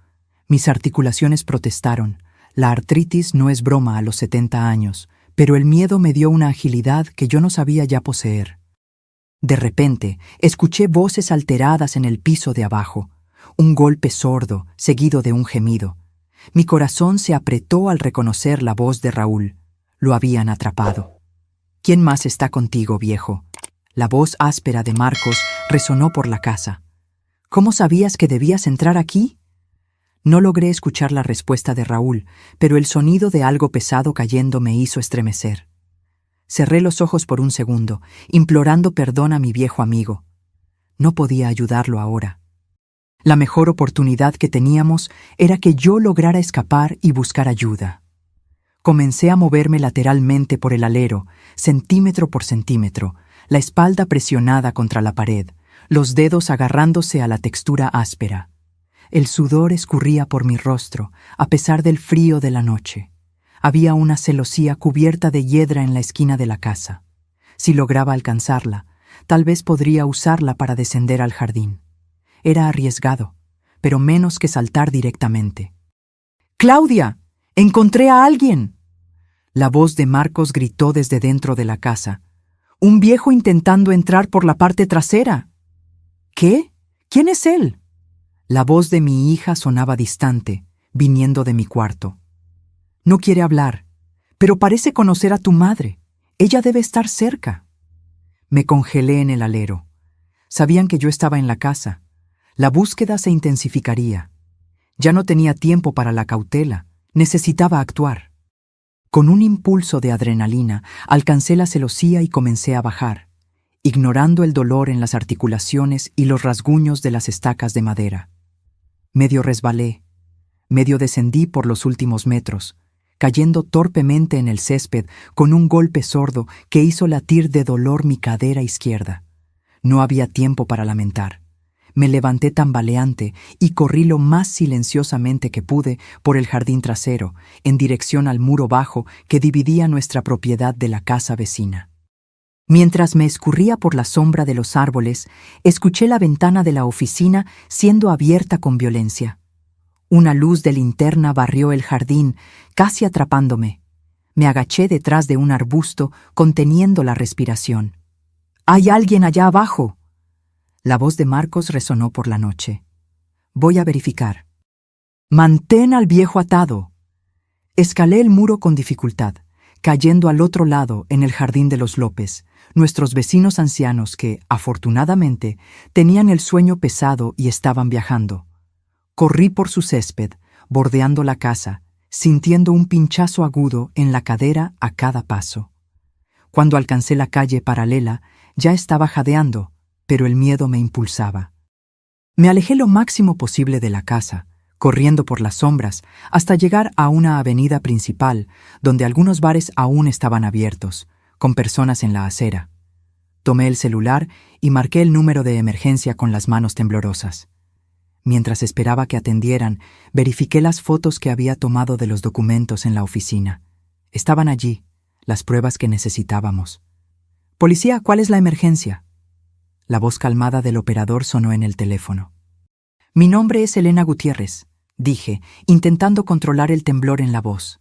Mis articulaciones protestaron. La artritis no es broma a los 70 años, pero el miedo me dio una agilidad que yo no sabía ya poseer. De repente, escuché voces alteradas en el piso de abajo, un golpe sordo, seguido de un gemido. Mi corazón se apretó al reconocer la voz de Raúl. Lo habían atrapado. ¿Quién más está contigo, viejo? La voz áspera de Marcos resonó por la casa. ¿Cómo sabías que debías entrar aquí? No logré escuchar la respuesta de Raúl, pero el sonido de algo pesado cayendo me hizo estremecer. Cerré los ojos por un segundo, implorando perdón a mi viejo amigo. No podía ayudarlo ahora. La mejor oportunidad que teníamos era que yo lograra escapar y buscar ayuda. Comencé a moverme lateralmente por el alero, centímetro por centímetro, la espalda presionada contra la pared, los dedos agarrándose a la textura áspera. El sudor escurría por mi rostro, a pesar del frío de la noche. Había una celosía cubierta de hiedra en la esquina de la casa. Si lograba alcanzarla, tal vez podría usarla para descender al jardín. Era arriesgado, pero menos que saltar directamente. ¡Claudia! ¡Encontré a alguien! La voz de Marcos gritó desde dentro de la casa. ¡Un viejo intentando entrar por la parte trasera! ¿Qué? ¿Quién es él? La voz de mi hija sonaba distante, viniendo de mi cuarto. No quiere hablar, pero parece conocer a tu madre. Ella debe estar cerca. Me congelé en el alero. Sabían que yo estaba en la casa. La búsqueda se intensificaría. Ya no tenía tiempo para la cautela. Necesitaba actuar. Con un impulso de adrenalina, alcancé la celosía y comencé a bajar, ignorando el dolor en las articulaciones y los rasguños de las estacas de madera. Medio resbalé, medio descendí por los últimos metros, cayendo torpemente en el césped con un golpe sordo que hizo latir de dolor mi cadera izquierda. No había tiempo para lamentar. Me levanté tambaleante y corrí lo más silenciosamente que pude por el jardín trasero, en dirección al muro bajo que dividía nuestra propiedad de la casa vecina. Mientras me escurría por la sombra de los árboles, escuché la ventana de la oficina siendo abierta con violencia. Una luz de linterna barrió el jardín, casi atrapándome. Me agaché detrás de un arbusto, conteniendo la respiración. «¡Hay alguien allá abajo!» La voz de Marcos resonó por la noche. «Voy a verificar». «¡Mantén al viejo atado!» Escalé el muro con dificultad, cayendo al otro lado en el jardín de los López, nuestros vecinos ancianos que, afortunadamente, tenían el sueño pesado y estaban viajando. Corrí por su césped, bordeando la casa, sintiendo un pinchazo agudo en la cadera a cada paso. Cuando alcancé la calle paralela, ya estaba jadeando, pero el miedo me impulsaba. Me alejé lo máximo posible de la casa, corriendo por las sombras, hasta llegar a una avenida principal, donde algunos bares aún estaban abiertos, con personas en la acera. Tomé el celular y marqué el número de emergencia con las manos temblorosas. Mientras esperaba que atendieran, verifiqué las fotos que había tomado de los documentos en la oficina. Estaban allí, las pruebas que necesitábamos. «Policía, ¿cuál es la emergencia?». La voz calmada del operador sonó en el teléfono. «Mi nombre es Elena Gutiérrez», dije, intentando controlar el temblor en la voz.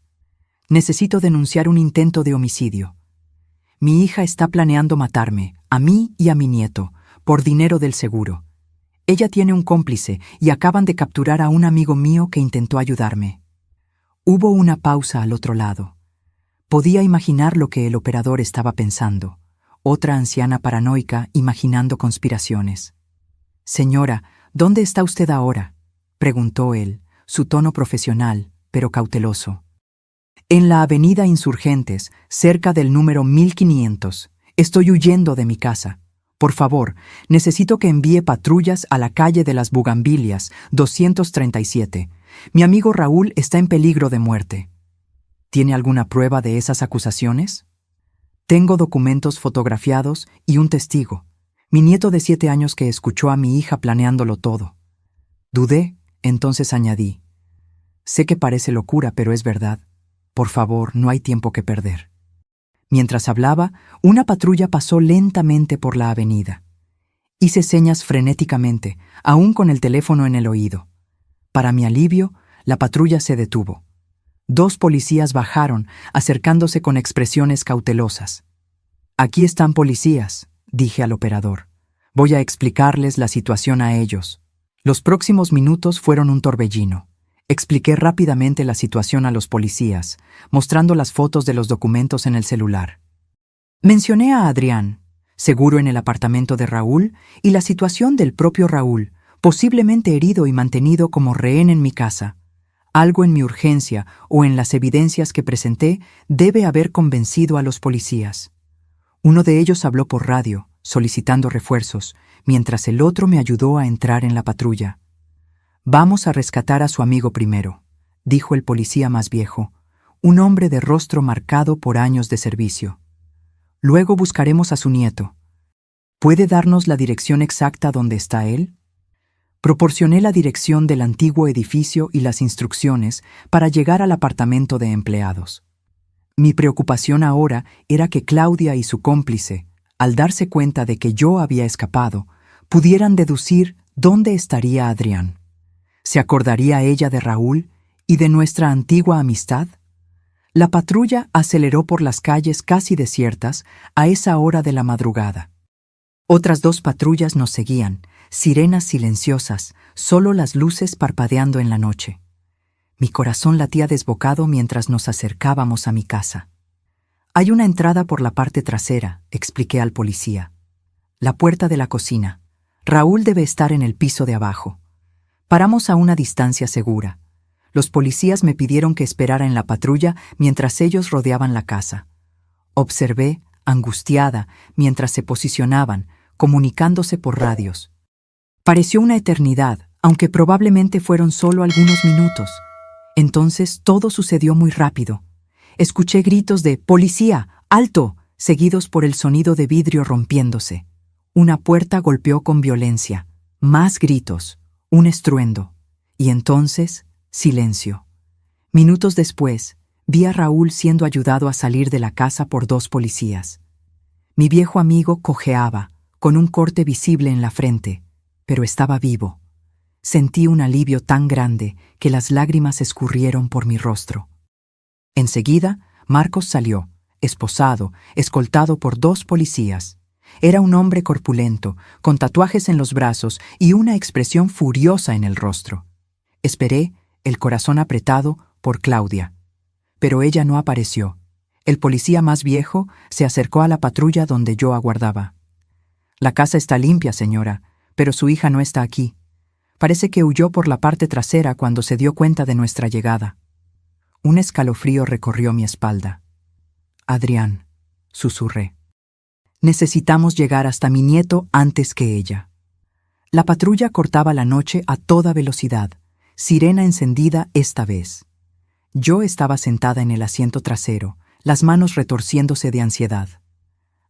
«Necesito denunciar un intento de homicidio. Mi hija está planeando matarme, a mí y a mi nieto, por dinero del seguro. Ella tiene un cómplice y acaban de capturar a un amigo mío que intentó ayudarme». Hubo una pausa al otro lado. Podía imaginar lo que el operador estaba pensando. Otra anciana paranoica imaginando conspiraciones. «Señora, ¿dónde está usted ahora?», preguntó él, su tono profesional, pero cauteloso. «En la avenida Insurgentes, cerca del número 1500. Estoy huyendo de mi casa. Por favor, necesito que envíe patrullas a la calle de las Bugambilias, 237. Mi amigo Raúl está en peligro de muerte». «¿Tiene alguna prueba de esas acusaciones?». «Tengo documentos fotografiados y un testigo, mi nieto de 7 años que escuchó a mi hija planeándolo todo». Dudé, entonces añadí: «Sé que parece locura, pero es verdad. Por favor, no hay tiempo que perder». Mientras hablaba, una patrulla pasó lentamente por la avenida. Hice señas frenéticamente, aún con el teléfono en el oído. Para mi alivio, la patrulla se detuvo. 2 policías bajaron, acercándose con expresiones cautelosas. «Aquí están policías», dije al operador. «Voy a explicarles la situación a ellos». Los próximos minutos fueron un torbellino. Expliqué rápidamente la situación a los policías, mostrando las fotos de los documentos en el celular. Mencioné a Adrián, seguro en el apartamento de Raúl, y la situación del propio Raúl, posiblemente herido y mantenido como rehén en mi casa. Algo en mi urgencia o en las evidencias que presenté debe haber convencido a los policías. Uno de ellos habló por radio, solicitando refuerzos, mientras el otro me ayudó a entrar en la patrulla. «Vamos a rescatar a su amigo primero», dijo el policía más viejo, un hombre de rostro marcado por años de servicio. «Luego buscaremos a su nieto. ¿Puede darnos la dirección exacta donde está él?». Proporcioné la dirección del antiguo edificio y las instrucciones para llegar al apartamento de empleados. Mi preocupación ahora era que Claudia y su cómplice, al darse cuenta de que yo había escapado, pudieran deducir dónde estaría Adrián. ¿Se acordaría ella de Raúl y de nuestra antigua amistad? La patrulla aceleró por las calles casi desiertas a esa hora de la madrugada. Otras 2 patrullas nos seguían, sirenas silenciosas, solo las luces parpadeando en la noche. Mi corazón latía desbocado mientras nos acercábamos a mi casa. «Hay una entrada por la parte trasera», expliqué al policía. «La puerta de la cocina. Raúl debe estar en el piso de abajo». Paramos a una distancia segura. Los policías me pidieron que esperara en la patrulla mientras ellos rodeaban la casa. Observé, angustiada, mientras se posicionaban, comunicándose por radios. Pareció una eternidad, aunque probablemente fueron solo algunos minutos. Entonces todo sucedió muy rápido. Escuché gritos de «¡Policía! ¡Alto!», seguidos por el sonido de vidrio rompiéndose. Una puerta golpeó con violencia. Más gritos. Un estruendo. Y entonces, silencio. Minutos después, vi a Raúl siendo ayudado a salir de la casa por 2 policías. Mi viejo amigo cojeaba, con un corte visible en la frente, pero estaba vivo. Sentí un alivio tan grande que las lágrimas escurrieron por mi rostro. Enseguida, Marcos salió, esposado, escoltado por 2 policías. Era un hombre corpulento, con tatuajes en los brazos y una expresión furiosa en el rostro. Esperé, el corazón apretado, por Claudia. Pero ella no apareció. El policía más viejo se acercó a la patrulla donde yo aguardaba. «La casa está limpia, señora, pero su hija no está aquí. Parece que huyó por la parte trasera cuando se dio cuenta de nuestra llegada». Un escalofrío recorrió mi espalda. «Adrián», susurré. Necesitamos llegar hasta mi nieto antes que ella. La patrulla cortaba la noche a toda velocidad, sirena encendida esta vez. Yo estaba sentada en el asiento trasero, las manos retorciéndose de ansiedad.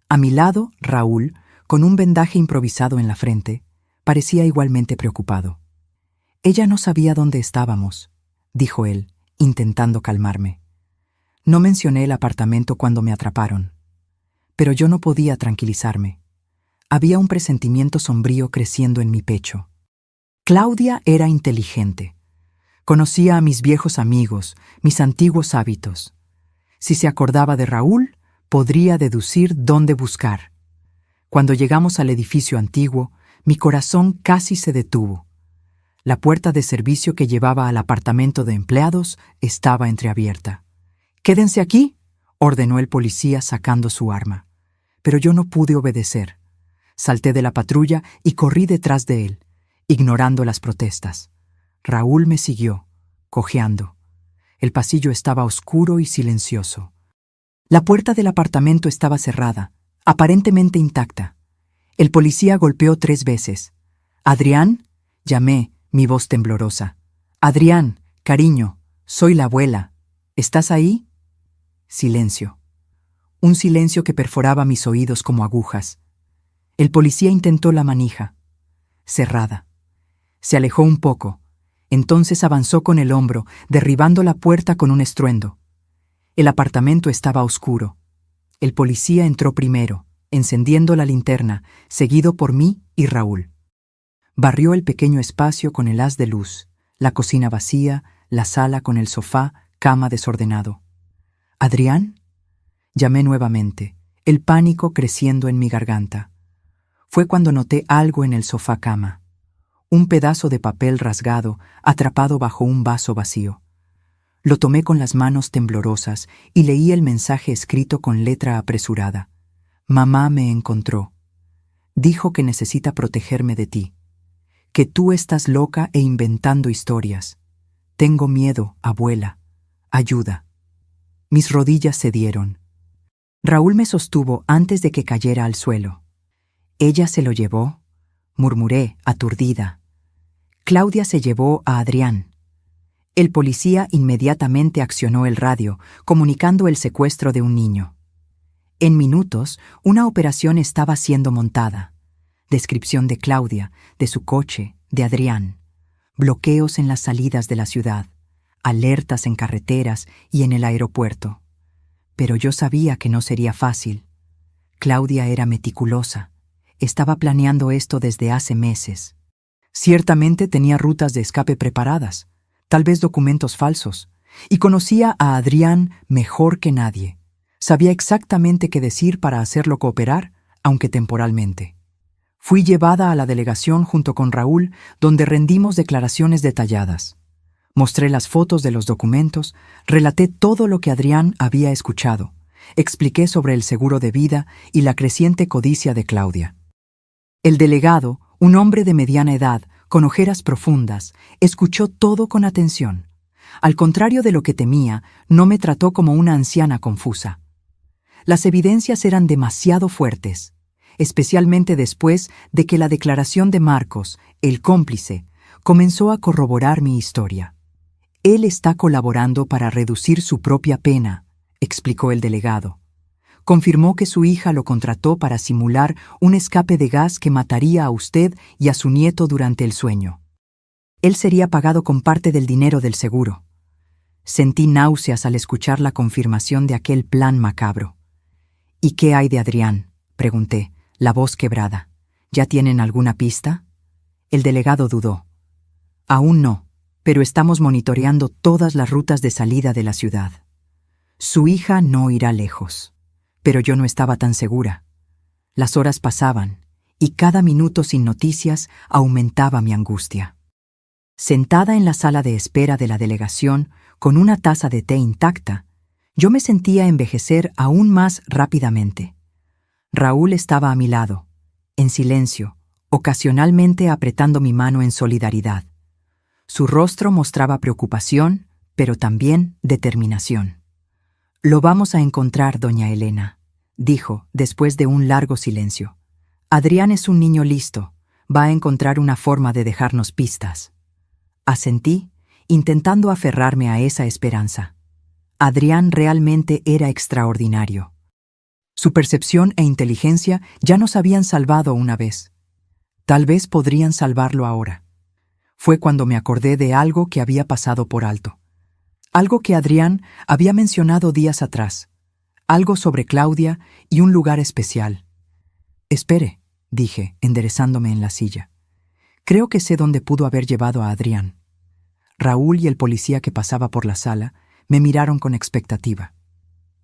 A mi lado, Raúl, con un vendaje improvisado en la frente, parecía igualmente preocupado. Ella no sabía dónde estábamos, dijo él, intentando calmarme. No mencioné el apartamento cuando me atraparon. Pero yo no podía tranquilizarme. Había un presentimiento sombrío creciendo en mi pecho. Claudia era inteligente. Conocía a mis viejos amigos, mis antiguos hábitos. Si se acordaba de Raúl, podría deducir dónde buscar. Cuando llegamos al edificio antiguo, mi corazón casi se detuvo. La puerta de servicio que llevaba al apartamento de empleados estaba entreabierta. «¡Quédense aquí!», ordenó el policía sacando su arma. Pero yo no pude obedecer. Salté de la patrulla y corrí detrás de él, ignorando las protestas. Raúl me siguió, cojeando. El pasillo estaba oscuro y silencioso. La puerta del apartamento estaba cerrada, aparentemente intacta. El policía golpeó 3 veces. «¡Adrián!», llamé, mi voz temblorosa. «Adrián, cariño, soy la abuela. ¿Estás ahí?». Silencio. Un silencio que perforaba mis oídos como agujas. El policía intentó la manija. Cerrada. Se alejó un poco. Entonces avanzó con el hombro, derribando la puerta con un estruendo. El apartamento estaba oscuro. El policía entró primero, encendiendo la linterna, seguido por mí y Raúl. Barrió el pequeño espacio con el haz de luz, la cocina vacía, la sala con el sofá, cama desordenado. «¿Adrián?», llamé nuevamente, el pánico creciendo en mi garganta. Fue cuando noté algo en el sofá cama. Un pedazo de papel rasgado, atrapado bajo un vaso vacío. Lo tomé con las manos temblorosas y leí el mensaje escrito con letra apresurada. «Mamá me encontró. Dijo que necesita protegerme de ti. Que tú estás loca e inventando historias. Tengo miedo, abuela. Ayuda». Mis rodillas cedieron. Raúl me sostuvo antes de que cayera al suelo. «¿Ella se lo llevó?», murmuré, aturdida. «Claudia se llevó a Adrián». El policía inmediatamente accionó el radio, comunicando el secuestro de un niño. En minutos, una operación estaba siendo montada. Descripción de Claudia, de su coche, de Adrián. Bloqueos en las salidas de la ciudad. Alertas en carreteras y en el aeropuerto. Pero yo sabía que no sería fácil. Claudia era meticulosa. Estaba planeando esto desde hace meses. Ciertamente tenía rutas de escape preparadas, tal vez documentos falsos, y conocía a Adrián mejor que nadie. Sabía exactamente qué decir para hacerlo cooperar, aunque temporalmente. Fui llevada a la delegación junto con Raúl, donde rendimos declaraciones detalladas. Mostré las fotos de los documentos, relaté todo lo que Adrián había escuchado, expliqué sobre el seguro de vida y la creciente codicia de Claudia. El delegado, un hombre de mediana edad, con ojeras profundas, escuchó todo con atención. Al contrario de lo que temía, no me trató como una anciana confusa. Las evidencias eran demasiado fuertes, especialmente después de que la declaración de Marcos, el cómplice, comenzó a corroborar mi historia. «Él está colaborando para reducir su propia pena», explicó el delegado. Confirmó que su hija lo contrató para simular un escape de gas que mataría a usted y a su nieto durante el sueño. Él sería pagado con parte del dinero del seguro. Sentí náuseas al escuchar la confirmación de aquel plan macabro. «¿Y qué hay de Adrián?», pregunté, la voz quebrada. «¿Ya tienen alguna pista?». El delegado dudó. «Aún no, pero estamos monitoreando todas las rutas de salida de la ciudad. Su hija no irá lejos». Pero yo no estaba tan segura. Las horas pasaban, y cada minuto sin noticias aumentaba mi angustia. Sentada en la sala de espera de la delegación, con una taza de té intacta, yo me sentía envejecer aún más rápidamente. Raúl estaba a mi lado, en silencio, ocasionalmente apretando mi mano en solidaridad. Su rostro mostraba preocupación, pero también determinación. «Lo vamos a encontrar, doña Elena», dijo, después de un largo silencio. Adrián es un niño listo. Va a encontrar una forma de dejarnos pistas. Asentí, intentando aferrarme a esa esperanza. Adrián realmente era extraordinario. Su percepción e inteligencia ya nos habían salvado una vez. Tal vez podrían salvarlo ahora. Fue cuando me acordé de algo que había pasado por alto. Algo que Adrián había mencionado días atrás. Algo sobre Claudia y un lugar especial. Espere, dije, enderezándome en la silla. Creo que sé dónde pudo haber llevado a Adrián. Raúl y el policía que pasaba por la sala me miraron con expectativa.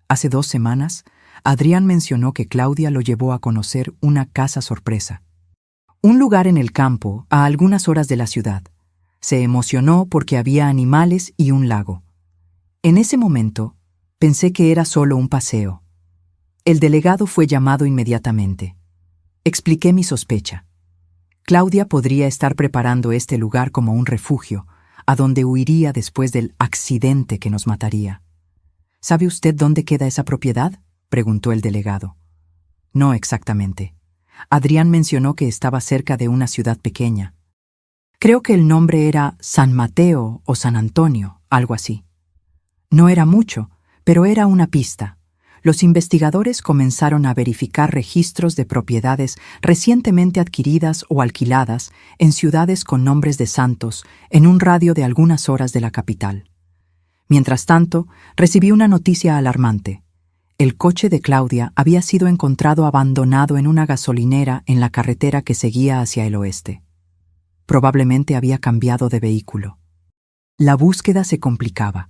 Hace 2 semanas, Adrián mencionó que Claudia lo llevó a conocer una casa sorpresa. Un lugar en el campo, a algunas horas de la ciudad. Se emocionó porque había animales y un lago. En ese momento, pensé que era solo un paseo. El delegado fue llamado inmediatamente. Expliqué mi sospecha. Claudia podría estar preparando este lugar como un refugio, a donde huiría después del accidente que nos mataría. ¿Sabe usted dónde queda esa propiedad?, preguntó el delegado. No exactamente. Adrián mencionó que estaba cerca de una ciudad pequeña. Creo que el nombre era San Mateo o San Antonio, algo así. No era mucho, pero era una pista. Los investigadores comenzaron a verificar registros de propiedades recientemente adquiridas o alquiladas en ciudades con nombres de santos en un radio de algunas horas de la capital. Mientras tanto, recibí una noticia alarmante. El coche de Claudia había sido encontrado abandonado en una gasolinera en la carretera que seguía hacia el oeste. Probablemente había cambiado de vehículo. La búsqueda se complicaba.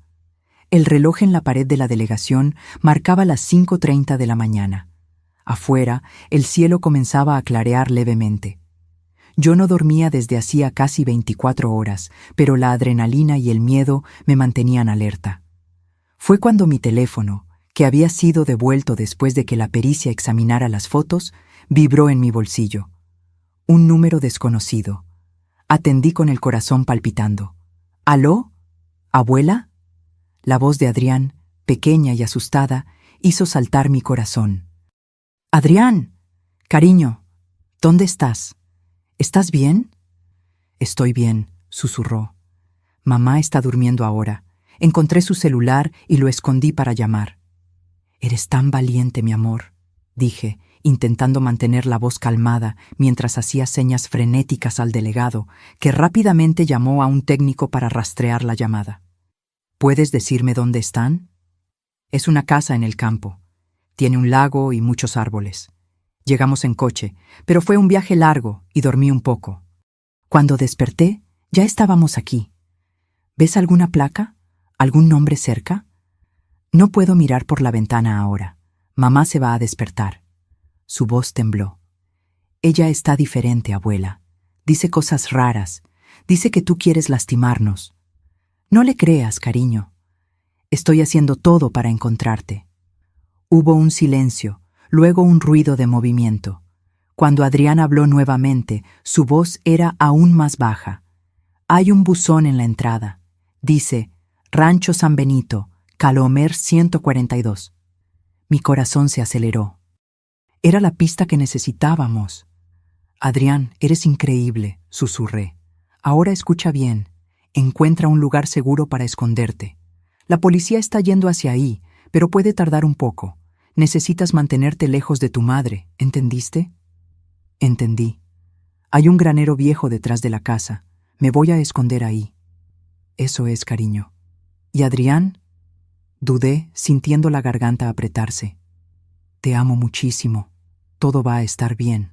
El reloj en la pared de la delegación marcaba las 5:30 de la mañana. Afuera, el cielo comenzaba a clarear levemente. Yo no dormía desde hacía casi 24 horas, pero la adrenalina y el miedo me mantenían alerta. Fue cuando mi teléfono, que había sido devuelto después de que la pericia examinara las fotos, vibró en mi bolsillo. Un número desconocido. Atendí con el corazón palpitando. ¿Aló? ¿Abuela? La voz de Adrián, pequeña y asustada, hizo saltar mi corazón. «Adrián, cariño, ¿dónde estás? ¿Estás bien?» «Estoy bien», susurró. «Mamá está durmiendo ahora. Encontré su celular y lo escondí para llamar». «Eres tan valiente, mi amor», dije, intentando mantener la voz calmada mientras hacía señas frenéticas al delegado, que rápidamente llamó a un técnico para rastrear la llamada. ¿Puedes decirme dónde están? Es una casa en el campo. Tiene un lago y muchos árboles. Llegamos en coche, pero fue un viaje largo y dormí un poco. Cuando desperté, ya estábamos aquí. ¿Ves alguna placa? ¿Algún nombre cerca? No puedo mirar por la ventana ahora. Mamá se va a despertar. Su voz tembló. Ella está diferente, abuela. Dice cosas raras. Dice que tú quieres lastimarnos. No le creas, cariño. Estoy haciendo todo para encontrarte. Hubo un silencio, luego un ruido de movimiento. Cuando Adrián habló nuevamente, su voz era aún más baja. Hay un buzón en la entrada. Dice, Rancho San Benito, Calomer 142. Mi corazón se aceleró. Era la pista que necesitábamos. Adrián, eres increíble, susurré. Ahora escucha bien. Encuentra un lugar seguro para esconderte. La policía está yendo hacia ahí, pero puede tardar un poco. Necesitas mantenerte lejos de tu madre, ¿entendiste? Entendí. Hay un granero viejo detrás de la casa. Me voy a esconder ahí. Eso es, cariño. ¿Y Adrián? Dudé, sintiendo la garganta apretarse. Te amo muchísimo. Todo va a estar bien.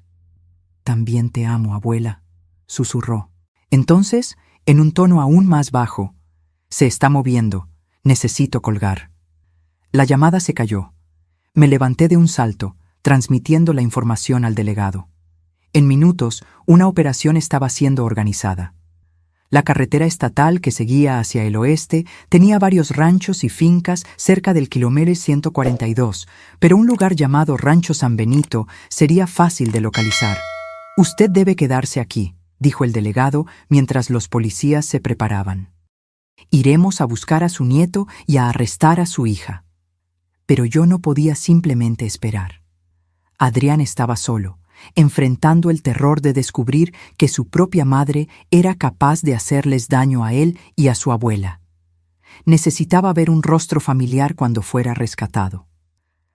También te amo, abuela, susurró. Entonces, en un tono aún más bajo, se está moviendo. Necesito colgar. La llamada se cayó. Me levanté de un salto, transmitiendo la información al delegado. En minutos, una operación estaba siendo organizada. La carretera estatal que seguía hacia el oeste tenía varios ranchos y fincas cerca del kilómetro 142, pero un lugar llamado Rancho San Benito sería fácil de localizar. «Usted debe quedarse aquí», dijo el delegado mientras los policías se preparaban. «Iremos a buscar a su nieto y a arrestar a su hija». Pero yo no podía simplemente esperar. Adrián estaba solo, enfrentando el terror de descubrir que su propia madre era capaz de hacerles daño a él y a su abuela. Necesitaba ver un rostro familiar cuando fuera rescatado.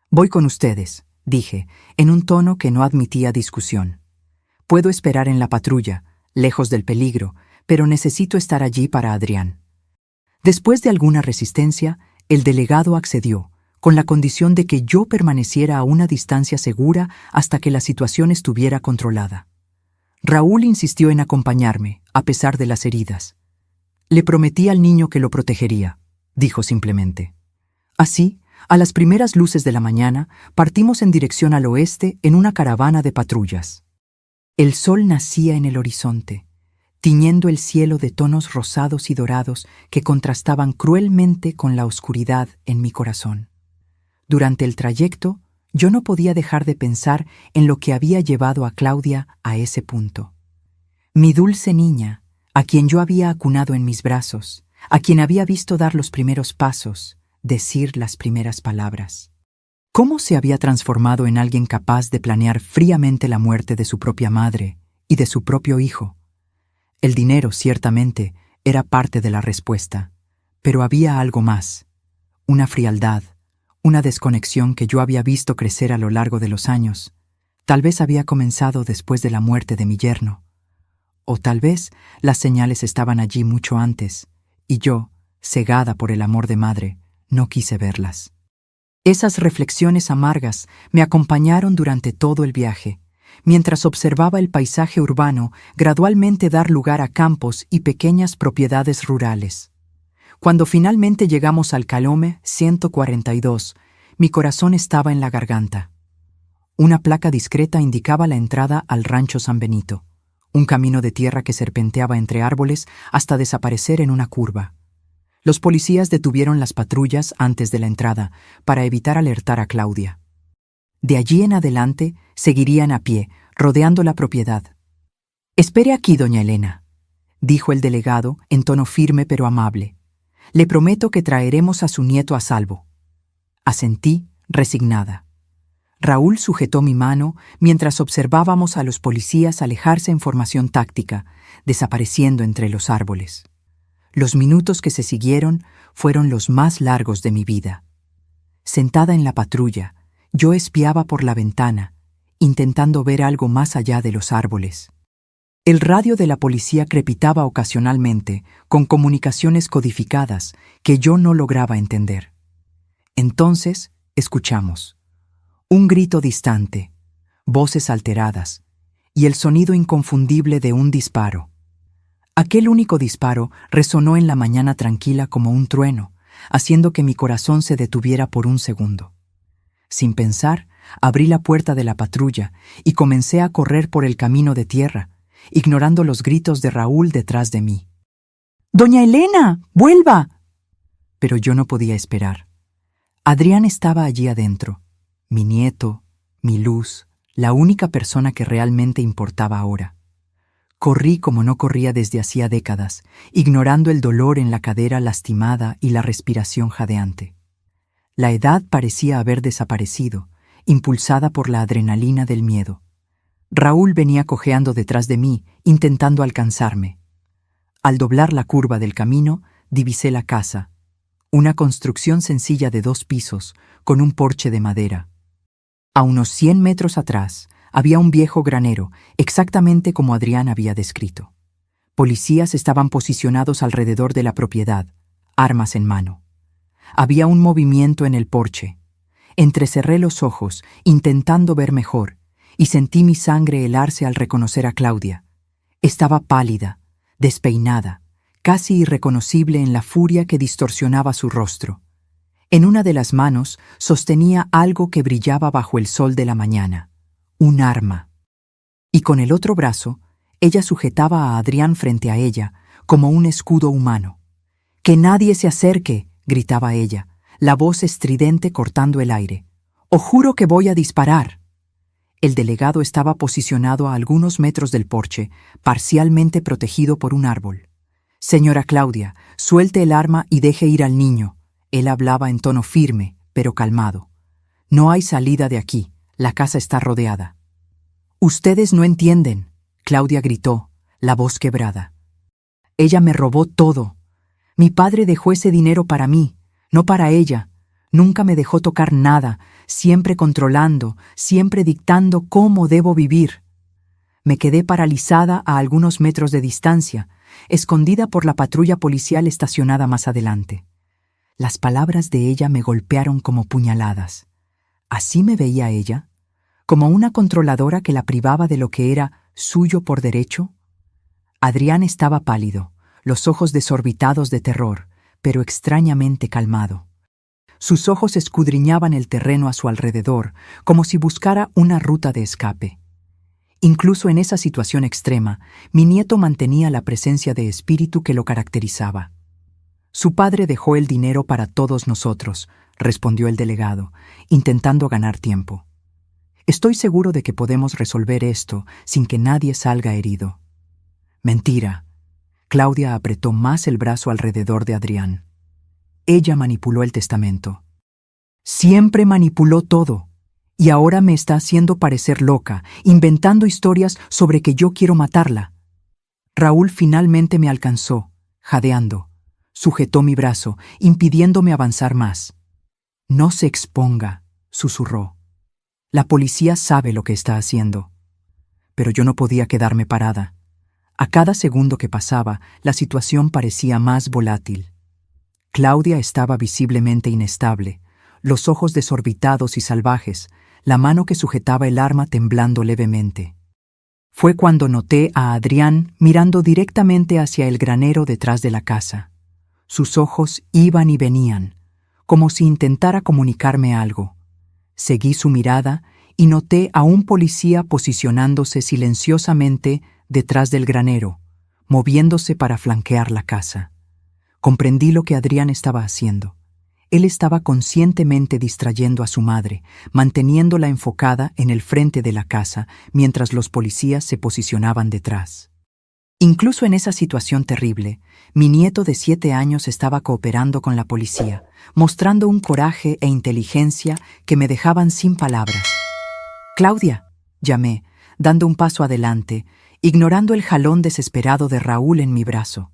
«Voy con ustedes», dije, en un tono que no admitía discusión. «Puedo esperar en la patrulla, lejos del peligro, pero necesito estar allí para Adrián». Después de alguna resistencia, el delegado accedió, con la condición de que yo permaneciera a una distancia segura hasta que la situación estuviera controlada. Raúl insistió en acompañarme, a pesar de las heridas. «Le prometí al niño que lo protegería», dijo simplemente. Así, a las primeras luces de la mañana, partimos en dirección al oeste en una caravana de patrullas. El sol nacía en el horizonte, tiñendo el cielo de tonos rosados y dorados que contrastaban cruelmente con la oscuridad en mi corazón. Durante el trayecto, yo no podía dejar de pensar en lo que había llevado a Claudia a ese punto. Mi dulce niña, a quien yo había acunado en mis brazos, a quien había visto dar los primeros pasos, decir las primeras palabras. ¿Cómo se había transformado en alguien capaz de planear fríamente la muerte de su propia madre y de su propio hijo? El dinero, ciertamente, era parte de la respuesta, pero había algo más, una frialdad, una desconexión que yo había visto crecer a lo largo de los años. Tal vez había comenzado después de la muerte de mi yerno, o tal vez las señales estaban allí mucho antes, y yo, cegada por el amor de madre, no quise verlas. Esas reflexiones amargas me acompañaron durante todo el viaje, mientras observaba el paisaje urbano gradualmente dar lugar a campos y pequeñas propiedades rurales. Cuando finalmente llegamos al Calome 142, mi corazón estaba en la garganta. Una placa discreta indicaba la entrada al Rancho San Benito, un camino de tierra que serpenteaba entre árboles hasta desaparecer en una curva. Los policías detuvieron las patrullas antes de la entrada para evitar alertar a Claudia. De allí en adelante seguirían a pie, rodeando la propiedad. «Espere aquí, doña Elena», dijo el delegado en tono firme pero amable. «Le prometo que traeremos a su nieto a salvo». Asentí, resignada. Raúl sujetó mi mano mientras observábamos a los policías alejarse en formación táctica, desapareciendo entre los árboles. Los minutos que se siguieron fueron los más largos de mi vida. Sentada en la patrulla, yo espiaba por la ventana, intentando ver algo más allá de los árboles. El radio de la policía crepitaba ocasionalmente, con comunicaciones codificadas que yo no lograba entender. Entonces, escuchamos. Un grito distante, voces alteradas, y el sonido inconfundible de un disparo. Aquel único disparo resonó en la mañana tranquila como un trueno, haciendo que mi corazón se detuviera por un segundo. Sin pensar, abrí la puerta de la patrulla y comencé a correr por el camino de tierra, ignorando los gritos de Raúl detrás de mí. «¡Doña Elena, vuelva!» Pero yo no podía esperar. Adrián estaba allí adentro, mi nieto, mi luz, la única persona que realmente importaba ahora. Corrí como no corría desde hacía décadas, ignorando el dolor en la cadera lastimada y la respiración jadeante. La edad parecía haber desaparecido, impulsada por la adrenalina del miedo. Raúl venía cojeando detrás de mí, intentando alcanzarme. Al doblar la curva del camino, divisé la casa, una construcción sencilla de 2 pisos, con un porche de madera. A unos 100 metros atrás, había un viejo granero, exactamente como Adrián había descrito. Policías estaban posicionados alrededor de la propiedad, armas en mano. Había un movimiento en el porche. Entrecerré los ojos, intentando ver mejor, y sentí mi sangre helarse al reconocer a Claudia. Estaba pálida, despeinada, casi irreconocible en la furia que distorsionaba su rostro. En una de las manos sostenía algo que brillaba bajo el sol de la mañana, un arma. Y con el otro brazo, ella sujetaba a Adrián frente a ella, como un escudo humano. «¡Que nadie se acerque!», gritaba ella, la voz estridente cortando el aire. «¡O juro que voy a disparar!». El delegado estaba posicionado a algunos metros del porche, parcialmente protegido por un árbol. «Señora Claudia, suelte el arma y deje ir al niño». Él hablaba en tono firme, pero calmado. «No hay salida de aquí. La casa está rodeada. Ustedes no entienden, Claudia gritó, la voz quebrada. Ella me robó todo. Mi padre dejó ese dinero para mí, no para ella. Nunca me dejó tocar nada, siempre controlando, siempre dictando cómo debo vivir. Me quedé paralizada a algunos metros de distancia, escondida por la patrulla policial estacionada más adelante. Las palabras de ella me golpearon como puñaladas. ¿Así me veía ella? ¿Como una controladora que la privaba de lo que era suyo por derecho? Adrián estaba pálido, los ojos desorbitados de terror, pero extrañamente calmado. Sus ojos escudriñaban el terreno a su alrededor, como si buscara una ruta de escape. Incluso en esa situación extrema, mi nieto mantenía la presencia de espíritu que lo caracterizaba. Su padre dejó el dinero para todos nosotros, respondió el delegado, intentando ganar tiempo. Estoy seguro de que podemos resolver esto sin que nadie salga herido. Mentira. Claudia apretó más el brazo alrededor de Adrián. Ella manipuló el testamento. Siempre manipuló todo. Y ahora me está haciendo parecer loca, inventando historias sobre que yo quiero matarla. Raúl finalmente me alcanzó, jadeando. Sujetó mi brazo, impidiéndome avanzar más. No se exponga, susurró. La policía sabe lo que está haciendo. Pero yo no podía quedarme parada. A cada segundo que pasaba, la situación parecía más volátil. Claudia estaba visiblemente inestable, los ojos desorbitados y salvajes, la mano que sujetaba el arma temblando levemente. Fue cuando noté a Adrián mirando directamente hacia el granero detrás de la casa. Sus ojos iban y venían, como si intentara comunicarme algo. Seguí su mirada y noté a un policía posicionándose silenciosamente detrás del granero, moviéndose para flanquear la casa. Comprendí lo que Adrián estaba haciendo. Él estaba conscientemente distrayendo a su madre, manteniéndola enfocada en el frente de la casa mientras los policías se posicionaban detrás. Incluso en esa situación terrible, mi nieto de 7 años estaba cooperando con la policía, mostrando un coraje e inteligencia que me dejaban sin palabras. «Claudia», llamé, dando un paso adelante, ignorando el jalón desesperado de Raúl en mi brazo.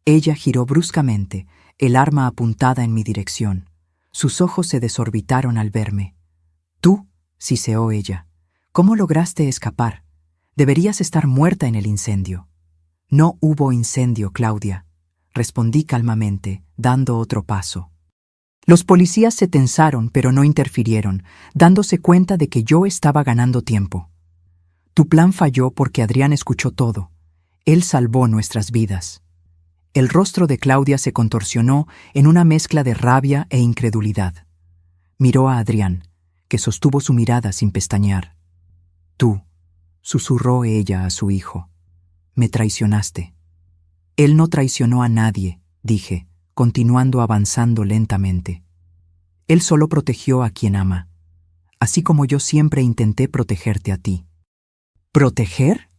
Ella giró bruscamente, el arma apuntada en mi dirección. Sus ojos se desorbitaron al verme. «Tú», siseó ella, «¿cómo lograste escapar? Deberías estar muerta en el incendio». «No hubo incendio, Claudia», respondí calmamente, dando otro paso. Los policías se tensaron, pero no interfirieron, dándose cuenta de que yo estaba ganando tiempo. «Tu plan falló porque Adrián escuchó todo. Él salvó nuestras vidas». El rostro de Claudia se contorsionó en una mezcla de rabia e incredulidad. Miró a Adrián, que sostuvo su mirada sin pestañear. «Tú», susurró ella a su hijo, «me traicionaste». «Él no traicionó a nadie», dije, continuando avanzando lentamente. «Él solo protegió a quien ama, así como yo siempre intenté protegerte a ti». «¿Proteger?».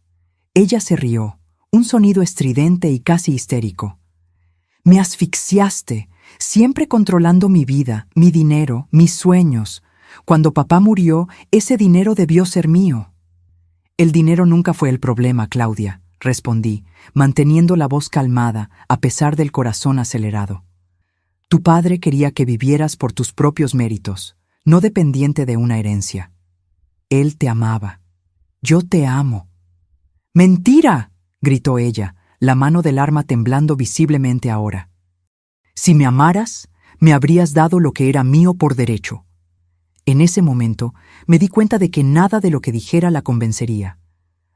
Ella se rió, un sonido estridente y casi histérico. «Me asfixiaste, siempre controlando mi vida, mi dinero, mis sueños. Cuando papá murió, ese dinero debió ser mío». «El dinero nunca fue el problema, Claudia», respondí, manteniendo la voz calmada a pesar del corazón acelerado. «Tu padre quería que vivieras por tus propios méritos, no dependiente de una herencia. Él te amaba. Yo te amo». «¡Mentira!», gritó ella, la mano del arma temblando visiblemente ahora. «Si me amaras, me habrías dado lo que era mío por derecho». En ese momento me di cuenta de que nada de lo que dijera la convencería.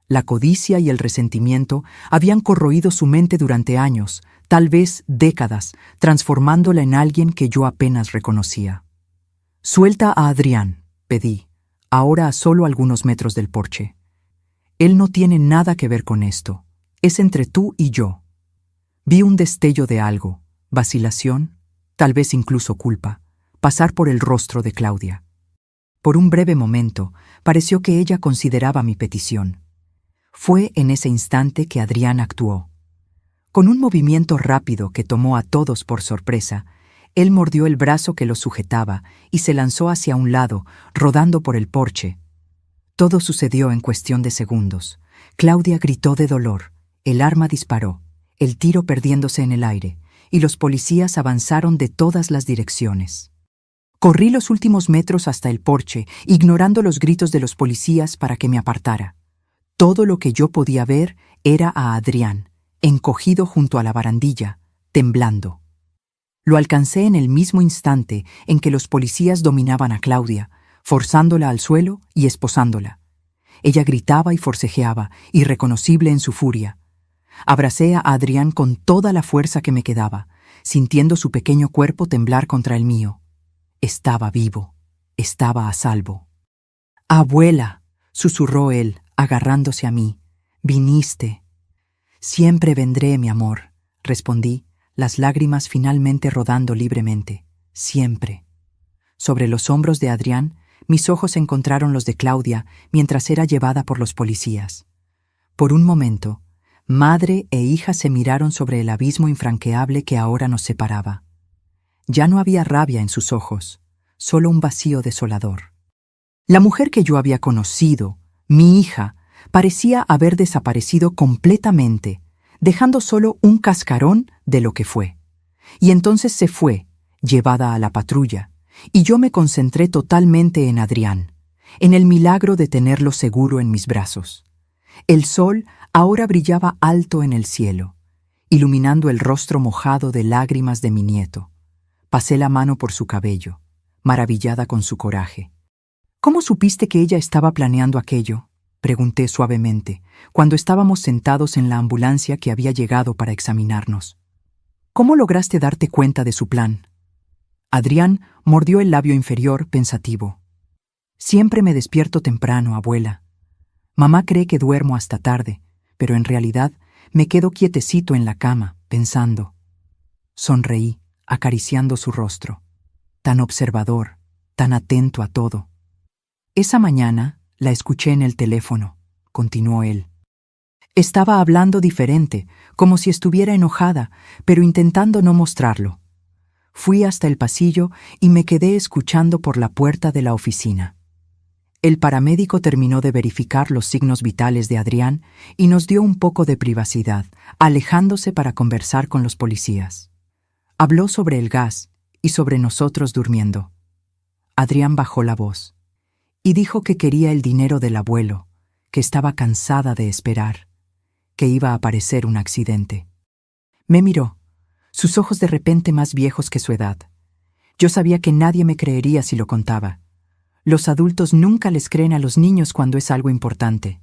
La codicia y el resentimiento habían corroído su mente durante años, tal vez décadas, transformándola en alguien que yo apenas reconocía. «Suelta a Adrián», pedí, ahora a solo algunos metros del porche. «Él no tiene nada que ver con esto. Es entre tú y yo». Vi un destello de algo, vacilación, tal vez incluso culpa, pasar por el rostro de Claudia. Por un breve momento, pareció que ella consideraba mi petición. Fue en ese instante que Adrián actuó. Con un movimiento rápido que tomó a todos por sorpresa, él mordió el brazo que lo sujetaba y se lanzó hacia un lado, rodando por el porche, Todo sucedió en cuestión de segundos. Claudia gritó de dolor, el arma disparó, el tiro perdiéndose en el aire, y los policías avanzaron de todas las direcciones. Corrí los últimos metros hasta el porche, ignorando los gritos de los policías para que me apartara. Todo lo que yo podía ver era a Adrián, encogido junto a la barandilla, temblando. Lo alcancé en el mismo instante en que los policías dominaban a Claudia, forzándola al suelo y esposándola. Ella gritaba y forcejeaba, irreconocible en su furia. Abracé a Adrián con toda la fuerza que me quedaba, sintiendo su pequeño cuerpo temblar contra el mío. Estaba vivo, estaba a salvo. «Abuela», susurró él, agarrándose a mí, «viniste». «Siempre vendré, mi amor», respondí, las lágrimas finalmente rodando libremente. «Siempre». Sobre los hombros de Adrián, mis ojos encontraron los de Claudia mientras era llevada por los policías. Por un momento, madre e hija se miraron sobre el abismo infranqueable que ahora nos separaba. Ya no había rabia en sus ojos, solo un vacío desolador. La mujer que yo había conocido, mi hija, parecía haber desaparecido completamente, dejando solo un cascarón de lo que fue. Y entonces se fue, llevada a la patrulla, y yo me concentré totalmente en Adrián, en el milagro de tenerlo seguro en mis brazos. El sol ahora brillaba alto en el cielo, iluminando el rostro mojado de lágrimas de mi nieto. Pasé la mano por su cabello, maravillada con su coraje. «¿Cómo supiste que ella estaba planeando aquello?», pregunté suavemente, cuando estábamos sentados en la ambulancia que había llegado para examinarnos. «¿Cómo lograste darte cuenta de su plan?». Adrián mordió el labio inferior, pensativo. «Siempre me despierto temprano, abuela. Mamá cree que duermo hasta tarde, pero en realidad me quedo quietecito en la cama, pensando». Sonreí, acariciando su rostro. Tan observador, tan atento a todo. «Esa mañana la escuché en el teléfono», continuó él. «Estaba hablando diferente, como si estuviera enojada, pero intentando no mostrarlo. Fui hasta el pasillo y me quedé escuchando por la puerta de la oficina. El paramédico terminó de verificar los signos vitales de Adrián y nos dio un poco de privacidad, alejándose para conversar con los policías. Habló sobre el gas y sobre nosotros durmiendo. Adrián bajó la voz y dijo que quería el dinero del abuelo, que estaba cansada de esperar, que iba a aparecer un accidente. Me miró, sus ojos de repente más viejos que su edad. Yo sabía que nadie me creería si lo contaba. Los adultos nunca les creen a los niños cuando es algo importante.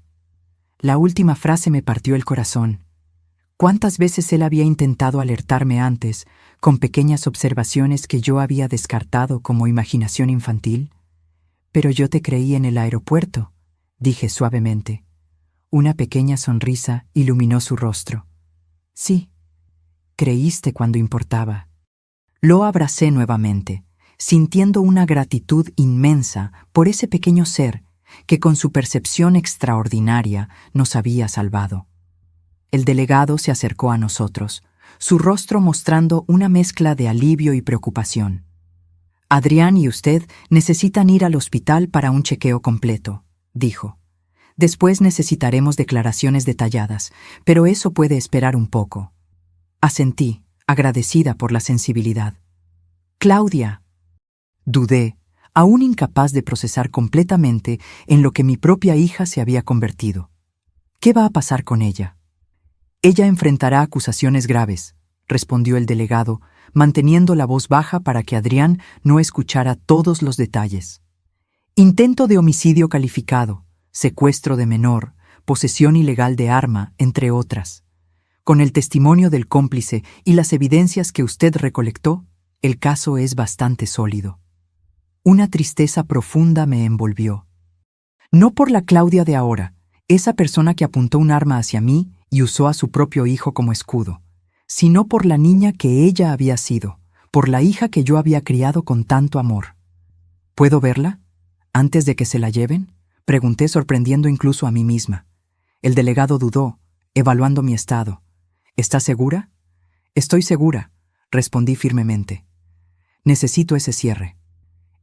La última frase me partió el corazón. ¿Cuántas veces él había intentado alertarme antes, con pequeñas observaciones que yo había descartado como imaginación infantil? «Pero yo te creí en el aeropuerto», dije suavemente. Una pequeña sonrisa iluminó su rostro. «Sí, creíste cuando importaba». Lo abracé nuevamente, sintiendo una gratitud inmensa por ese pequeño ser que con su percepción extraordinaria nos había salvado. El delegado se acercó a nosotros, su rostro mostrando una mezcla de alivio y preocupación. «Adrián y usted necesitan ir al hospital para un chequeo completo», dijo. «Después necesitaremos declaraciones detalladas, pero eso puede esperar un poco». Asentí, agradecida por la sensibilidad. «Claudia». Dudé, aún incapaz de procesar completamente en lo que mi propia hija se había convertido. ¿Qué va a pasar con ella? «Ella enfrentará acusaciones graves», respondió el delegado, manteniendo la voz baja para que Adrián no escuchara todos los detalles. «Intento de homicidio calificado, secuestro de menor, posesión ilegal de arma, entre otras. Con el testimonio del cómplice y las evidencias que usted recolectó, el caso es bastante sólido». Una tristeza profunda me envolvió. No por la Claudia de ahora, esa persona que apuntó un arma hacia mí y usó a su propio hijo como escudo, sino por la niña que ella había sido, por la hija que yo había criado con tanto amor. «¿Puedo verla? ¿Antes de que se la lleven?», pregunté, sorprendiendo incluso a mí misma. El delegado dudó, evaluando mi estado. «¿Está segura?». «Estoy segura», respondí firmemente. «Necesito ese cierre».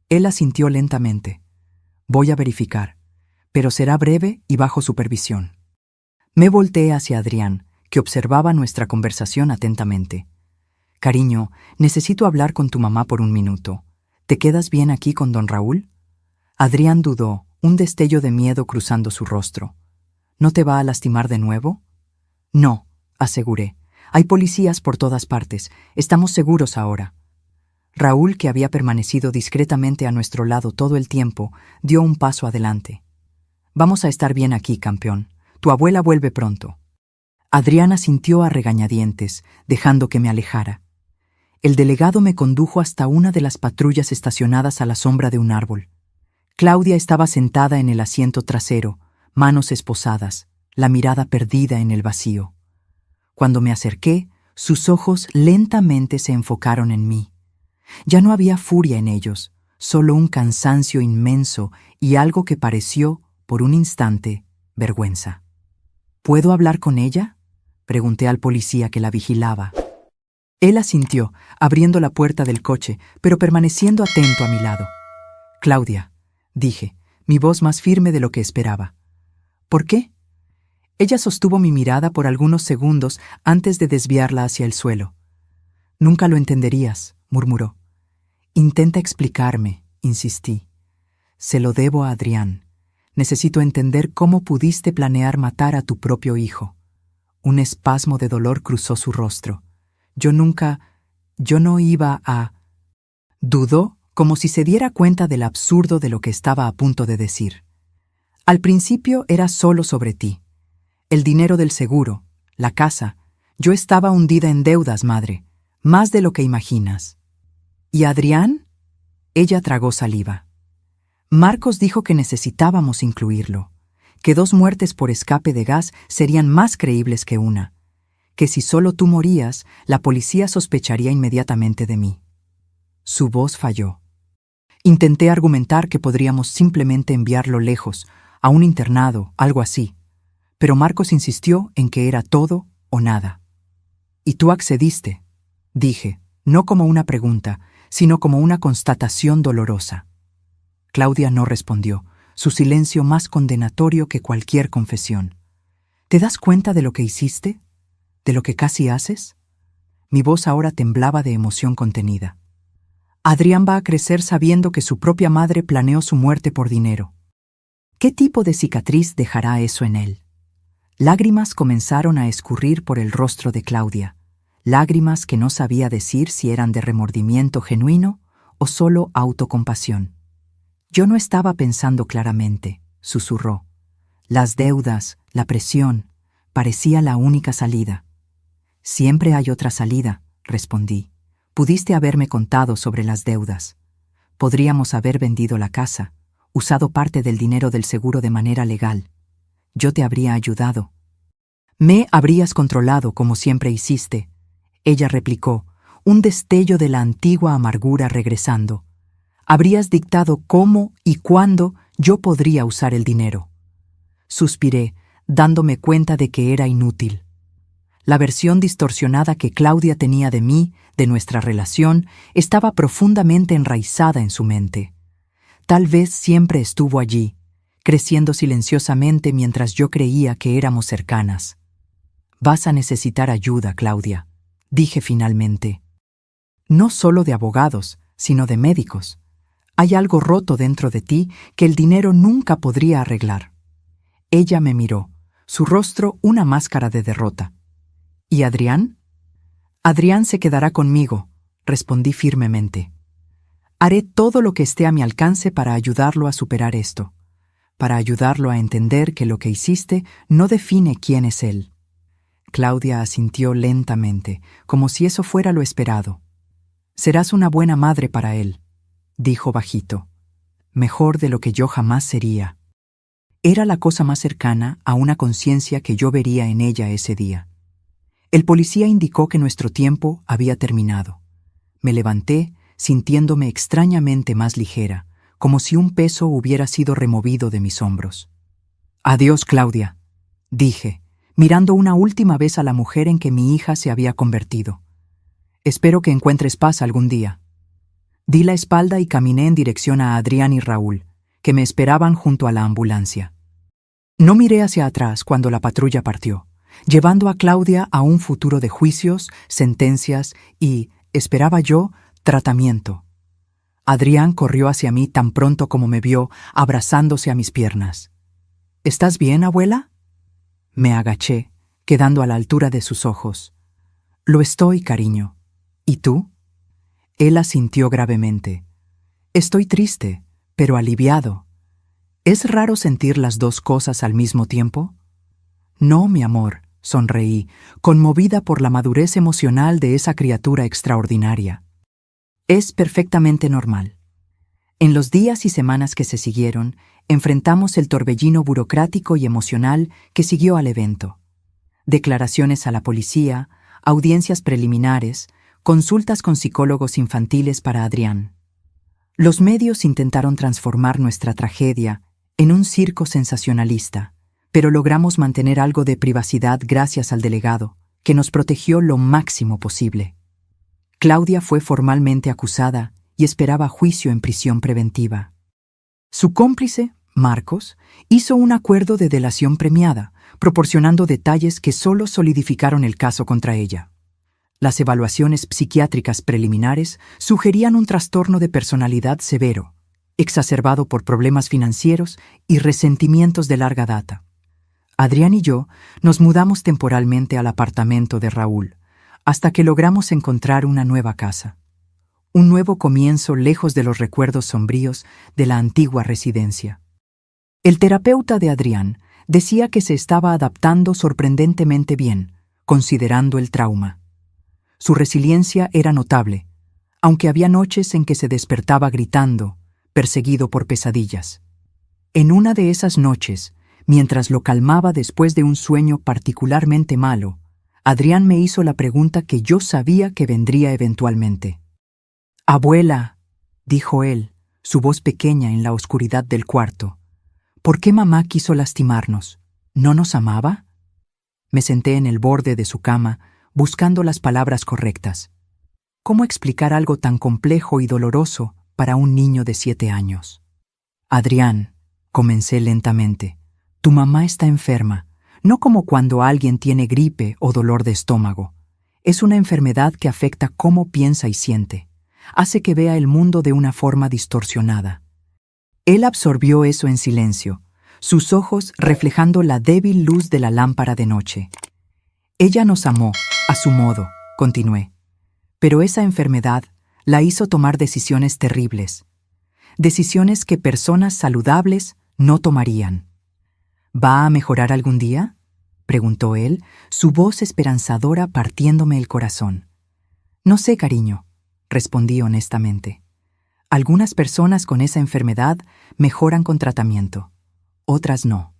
Él asintió lentamente. «Voy a verificar, pero será breve y bajo supervisión. Me volteé hacia Adrián, que observaba nuestra conversación atentamente. Cariño, necesito hablar con tu mamá por un minuto. ¿Te quedas bien aquí con don Raúl? Adrián dudó, un destello de miedo cruzando su rostro. ¿No te va a lastimar de nuevo? No, aseguré. Hay policías por todas partes. Estamos seguros ahora. Raúl, que había permanecido discretamente a nuestro lado todo el tiempo, dio un paso adelante. Vamos a estar bien aquí, campeón. Tu abuela vuelve pronto. Adrián asintió a regañadientes, dejando que me alejara. El delegado me condujo hasta una de las patrullas estacionadas a la sombra de un árbol. Claudia estaba sentada en el asiento trasero, manos esposadas, la mirada perdida en el vacío. Cuando me acerqué, sus ojos lentamente se enfocaron en mí. Ya no había furia en ellos, solo un cansancio inmenso y algo que pareció, por un instante, vergüenza. ¿Puedo hablar con ella?, pregunté al policía que la vigilaba. Él asintió, abriendo la puerta del coche, pero permaneciendo atento a mi lado. Claudia, dije, mi voz más firme de lo que esperaba. ¿Por qué? Ella sostuvo mi mirada por algunos segundos antes de desviarla hacia el suelo. Nunca lo entenderías, murmuró. Intenta explicarme, insistí. Se lo debo a Adrián. Necesito entender cómo pudiste planear matar a tu propio hijo. Un espasmo de dolor cruzó su rostro. Yo no iba a... Dudó, como si se diera cuenta del absurdo de lo que estaba a punto de decir. Al principio era solo sobre ti. El dinero del seguro, la casa. Yo estaba hundida en deudas, madre, más de lo que imaginas. ¿Y Adrián? Ella tragó saliva. Marcos dijo que necesitábamos incluirlo, que 2 muertes por escape de gas serían más creíbles que una, que si solo tú morías, la policía sospecharía inmediatamente de mí. Su voz falló. Intenté argumentar que podríamos simplemente enviarlo lejos, a un internado, algo así, pero Marcos insistió en que era todo o nada. Y tú accediste, dije, no como una pregunta, sino como una constatación dolorosa. Claudia no respondió, su silencio más condenatorio que cualquier confesión. ¿Te das cuenta de lo que hiciste? ¿De lo que casi haces? Mi voz ahora temblaba de emoción contenida. Adrián va a crecer sabiendo que su propia madre planeó su muerte por dinero. ¿Qué tipo de cicatriz dejará eso en él? Lágrimas comenzaron a escurrir por el rostro de Claudia, lágrimas que no sabía decir si eran de remordimiento genuino o solo autocompasión. Yo no estaba pensando claramente, susurró. Las deudas, la presión, parecía la única salida. Siempre hay otra salida, respondí. Pudiste haberme contado sobre las deudas. Podríamos haber vendido la casa, usado parte del dinero del seguro de manera legal. Yo te habría ayudado. Me habrías controlado como siempre hiciste, ella replicó, un destello de la antigua amargura regresando. Habrías dictado cómo y cuándo yo podría usar el dinero. Suspiré, dándome cuenta de que era inútil. La versión distorsionada que Claudia tenía de mí, de nuestra relación, estaba profundamente enraizada en su mente. Tal vez siempre estuvo allí, creciendo silenciosamente mientras yo creía que éramos cercanas. Vas a necesitar ayuda, Claudia, dije finalmente. No solo de abogados, sino de médicos. Hay algo roto dentro de ti que el dinero nunca podría arreglar. Ella me miró, su rostro una máscara de derrota. ¿Y Adrián? Adrián se quedará conmigo, respondí firmemente. Haré todo lo que esté a mi alcance para ayudarlo a superar esto, para ayudarlo a entender que lo que hiciste no define quién es él. Claudia asintió lentamente, como si eso fuera lo esperado. Serás una buena madre para él, dijo bajito. Mejor de lo que yo jamás sería. Era la cosa más cercana a una conciencia que yo vería en ella ese día. El policía indicó que nuestro tiempo había terminado. Me levanté, sintiéndome extrañamente más ligera, como si un peso hubiera sido removido de mis hombros. Adiós, Claudia, dije, mirando una última vez a la mujer en que mi hija se había convertido. Espero que encuentres paz algún día. Di la espalda y caminé en dirección a Adrián y Raúl, que me esperaban junto a la ambulancia. No miré hacia atrás cuando la patrulla partió, llevando a Claudia a un futuro de juicios, sentencias y, esperaba yo, tratamiento. Adrián corrió hacia mí tan pronto como me vio, abrazándose a mis piernas. ¿Estás bien, abuela? Me agaché, quedando a la altura de sus ojos. Lo estoy, cariño. ¿Y tú? Él asintió gravemente. Estoy triste, pero aliviado. ¿Es raro sentir las dos cosas al mismo tiempo? No, mi amor, sonreí, conmovida por la madurez emocional de esa criatura extraordinaria. Es perfectamente normal. En los días y semanas que se siguieron, enfrentamos el torbellino burocrático y emocional que siguió al evento. Declaraciones a la policía, audiencias preliminares, consultas con psicólogos infantiles para Adrián. Los medios intentaron transformar nuestra tragedia en un circo sensacionalista, pero logramos mantener algo de privacidad gracias al delegado, que nos protegió lo máximo posible. Claudia fue formalmente acusada y esperaba juicio en prisión preventiva. Su cómplice, Marcos, hizo un acuerdo de delación premiada, proporcionando detalles que solo solidificaron el caso contra ella. Las evaluaciones psiquiátricas preliminares sugerían un trastorno de personalidad severo, exacerbado por problemas financieros y resentimientos de larga data. Adrián y yo nos mudamos temporalmente al apartamento de Raúl, hasta que logramos encontrar una nueva casa. Un nuevo comienzo lejos de los recuerdos sombríos de la antigua residencia. El terapeuta de Adrián decía que se estaba adaptando sorprendentemente bien, considerando el trauma. Su resiliencia era notable, aunque había noches en que se despertaba gritando, perseguido por pesadillas. En una de esas noches, mientras lo calmaba después de un sueño particularmente malo, Adrián me hizo la pregunta que yo sabía que vendría eventualmente. «Abuela», dijo él, su voz pequeña en la oscuridad del cuarto, «¿por qué mamá quiso lastimarnos? ¿No nos amaba?» Me senté en el borde de su cama, buscando las palabras correctas. ¿Cómo explicar algo tan complejo y doloroso para un niño de 7 años? «Adrián», comencé lentamente, «tu mamá está enferma, no como cuando alguien tiene gripe o dolor de estómago. Es una enfermedad que afecta cómo piensa y siente. Hace que vea el mundo de una forma distorsionada». Él absorbió eso en silencio, sus ojos reflejando la débil luz de la lámpara de noche. «Ella nos amó, a su modo», continué, «pero esa enfermedad la hizo tomar decisiones terribles, decisiones que personas saludables no tomarían». «¿Va a mejorar algún día?», preguntó él, su voz esperanzadora partiéndome el corazón. «No sé, cariño», respondí honestamente. «Algunas personas con esa enfermedad mejoran con tratamiento, otras no.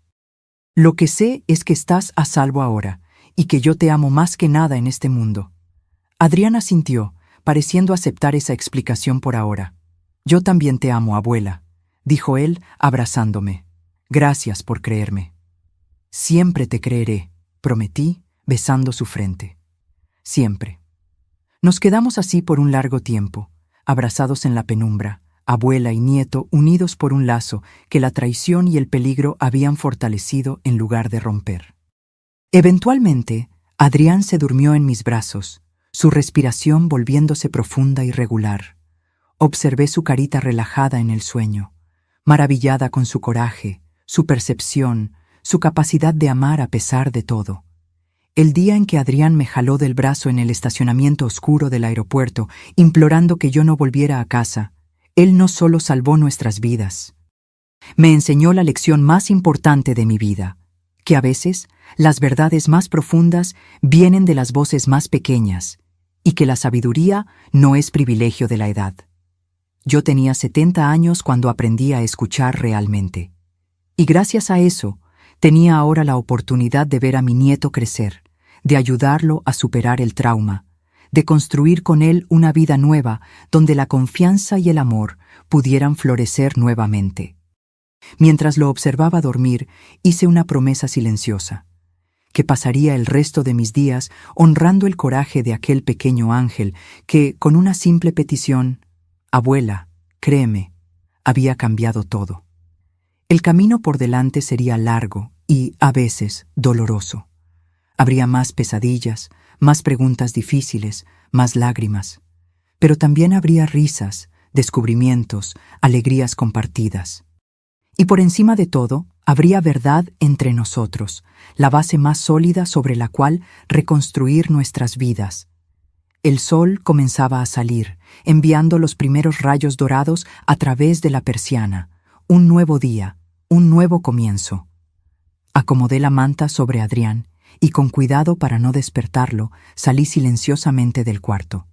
Lo que sé es que estás a salvo ahora y que yo te amo más que nada en este mundo». Adrián asintió, pareciendo aceptar esa explicación por ahora. «Yo también te amo, abuela», dijo él, abrazándome. «Gracias por creerme». «Siempre te creeré», prometí, besando su frente. «Siempre». Nos quedamos así por un largo tiempo, abrazados en la penumbra, abuela y nieto unidos por un lazo que la traición y el peligro habían fortalecido en lugar de romper. Eventualmente, Adrián se durmió en mis brazos, su respiración volviéndose profunda y regular. Observé su carita relajada en el sueño, maravillada con su coraje, su percepción, su capacidad de amar a pesar de todo. El día en que Adrián me jaló del brazo en el estacionamiento oscuro del aeropuerto, implorando que yo no volviera a casa, él no solo salvó nuestras vidas, me enseñó la lección más importante de mi vida, que a veces las verdades más profundas vienen de las voces más pequeñas y que la sabiduría no es privilegio de la edad. Yo tenía 70 años cuando aprendí a escuchar realmente. Y gracias a eso, tenía ahora la oportunidad de ver a mi nieto crecer, de ayudarlo a superar el trauma, de construir con él una vida nueva donde la confianza y el amor pudieran florecer nuevamente. Mientras lo observaba dormir, hice una promesa silenciosa, que pasaría el resto de mis días honrando el coraje de aquel pequeño ángel que, con una simple petición, «Abuela, créeme», había cambiado todo. El camino por delante sería largo y, a veces, doloroso. Habría más pesadillas, más preguntas difíciles, más lágrimas. Pero también habría risas, descubrimientos, alegrías compartidas. Y por encima de todo, habría verdad entre nosotros, la base más sólida sobre la cual reconstruir nuestras vidas. El sol comenzaba a salir, enviando los primeros rayos dorados a través de la persiana. Un nuevo día, un nuevo comienzo. Acomodé la manta sobre Adrián y, con cuidado para no despertarlo, salí silenciosamente del cuarto.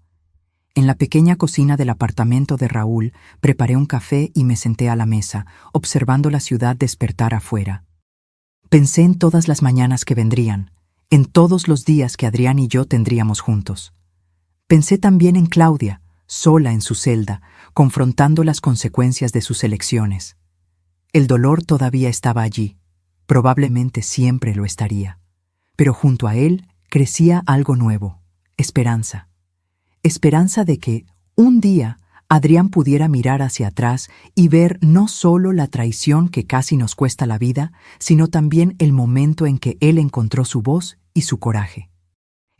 En la pequeña cocina del apartamento de Raúl preparé un café y me senté a la mesa, observando la ciudad despertar afuera. Pensé en todas las mañanas que vendrían, en todos los días que Adrián y yo tendríamos juntos. Pensé también en Claudia, sola en su celda, confrontando las consecuencias de sus elecciones. El dolor todavía estaba allí, probablemente siempre lo estaría. Pero junto a él crecía algo nuevo, esperanza. Esperanza de que, un día, Adrián pudiera mirar hacia atrás y ver no solo la traición que casi nos cuesta la vida, sino también el momento en que él encontró su voz y su coraje.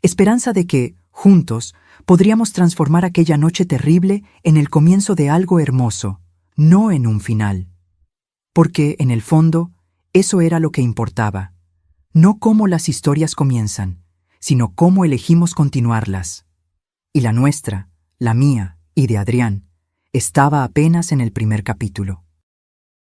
Esperanza de que, juntos, podríamos transformar aquella noche terrible en el comienzo de algo hermoso, no en un final. Porque, en el fondo, eso era lo que importaba. No cómo las historias comienzan, sino cómo elegimos continuarlas. Y la nuestra, la mía y de Adrián, estaba apenas en el primer capítulo.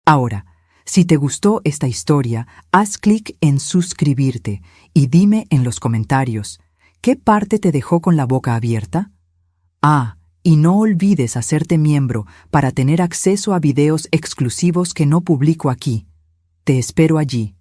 Ahora, si te gustó esta historia, haz clic en suscribirte y dime en los comentarios, ¿qué parte te dejó con la boca abierta? Y no olvides hacerte miembro para tener acceso a videos exclusivos que no publico aquí. Te espero allí.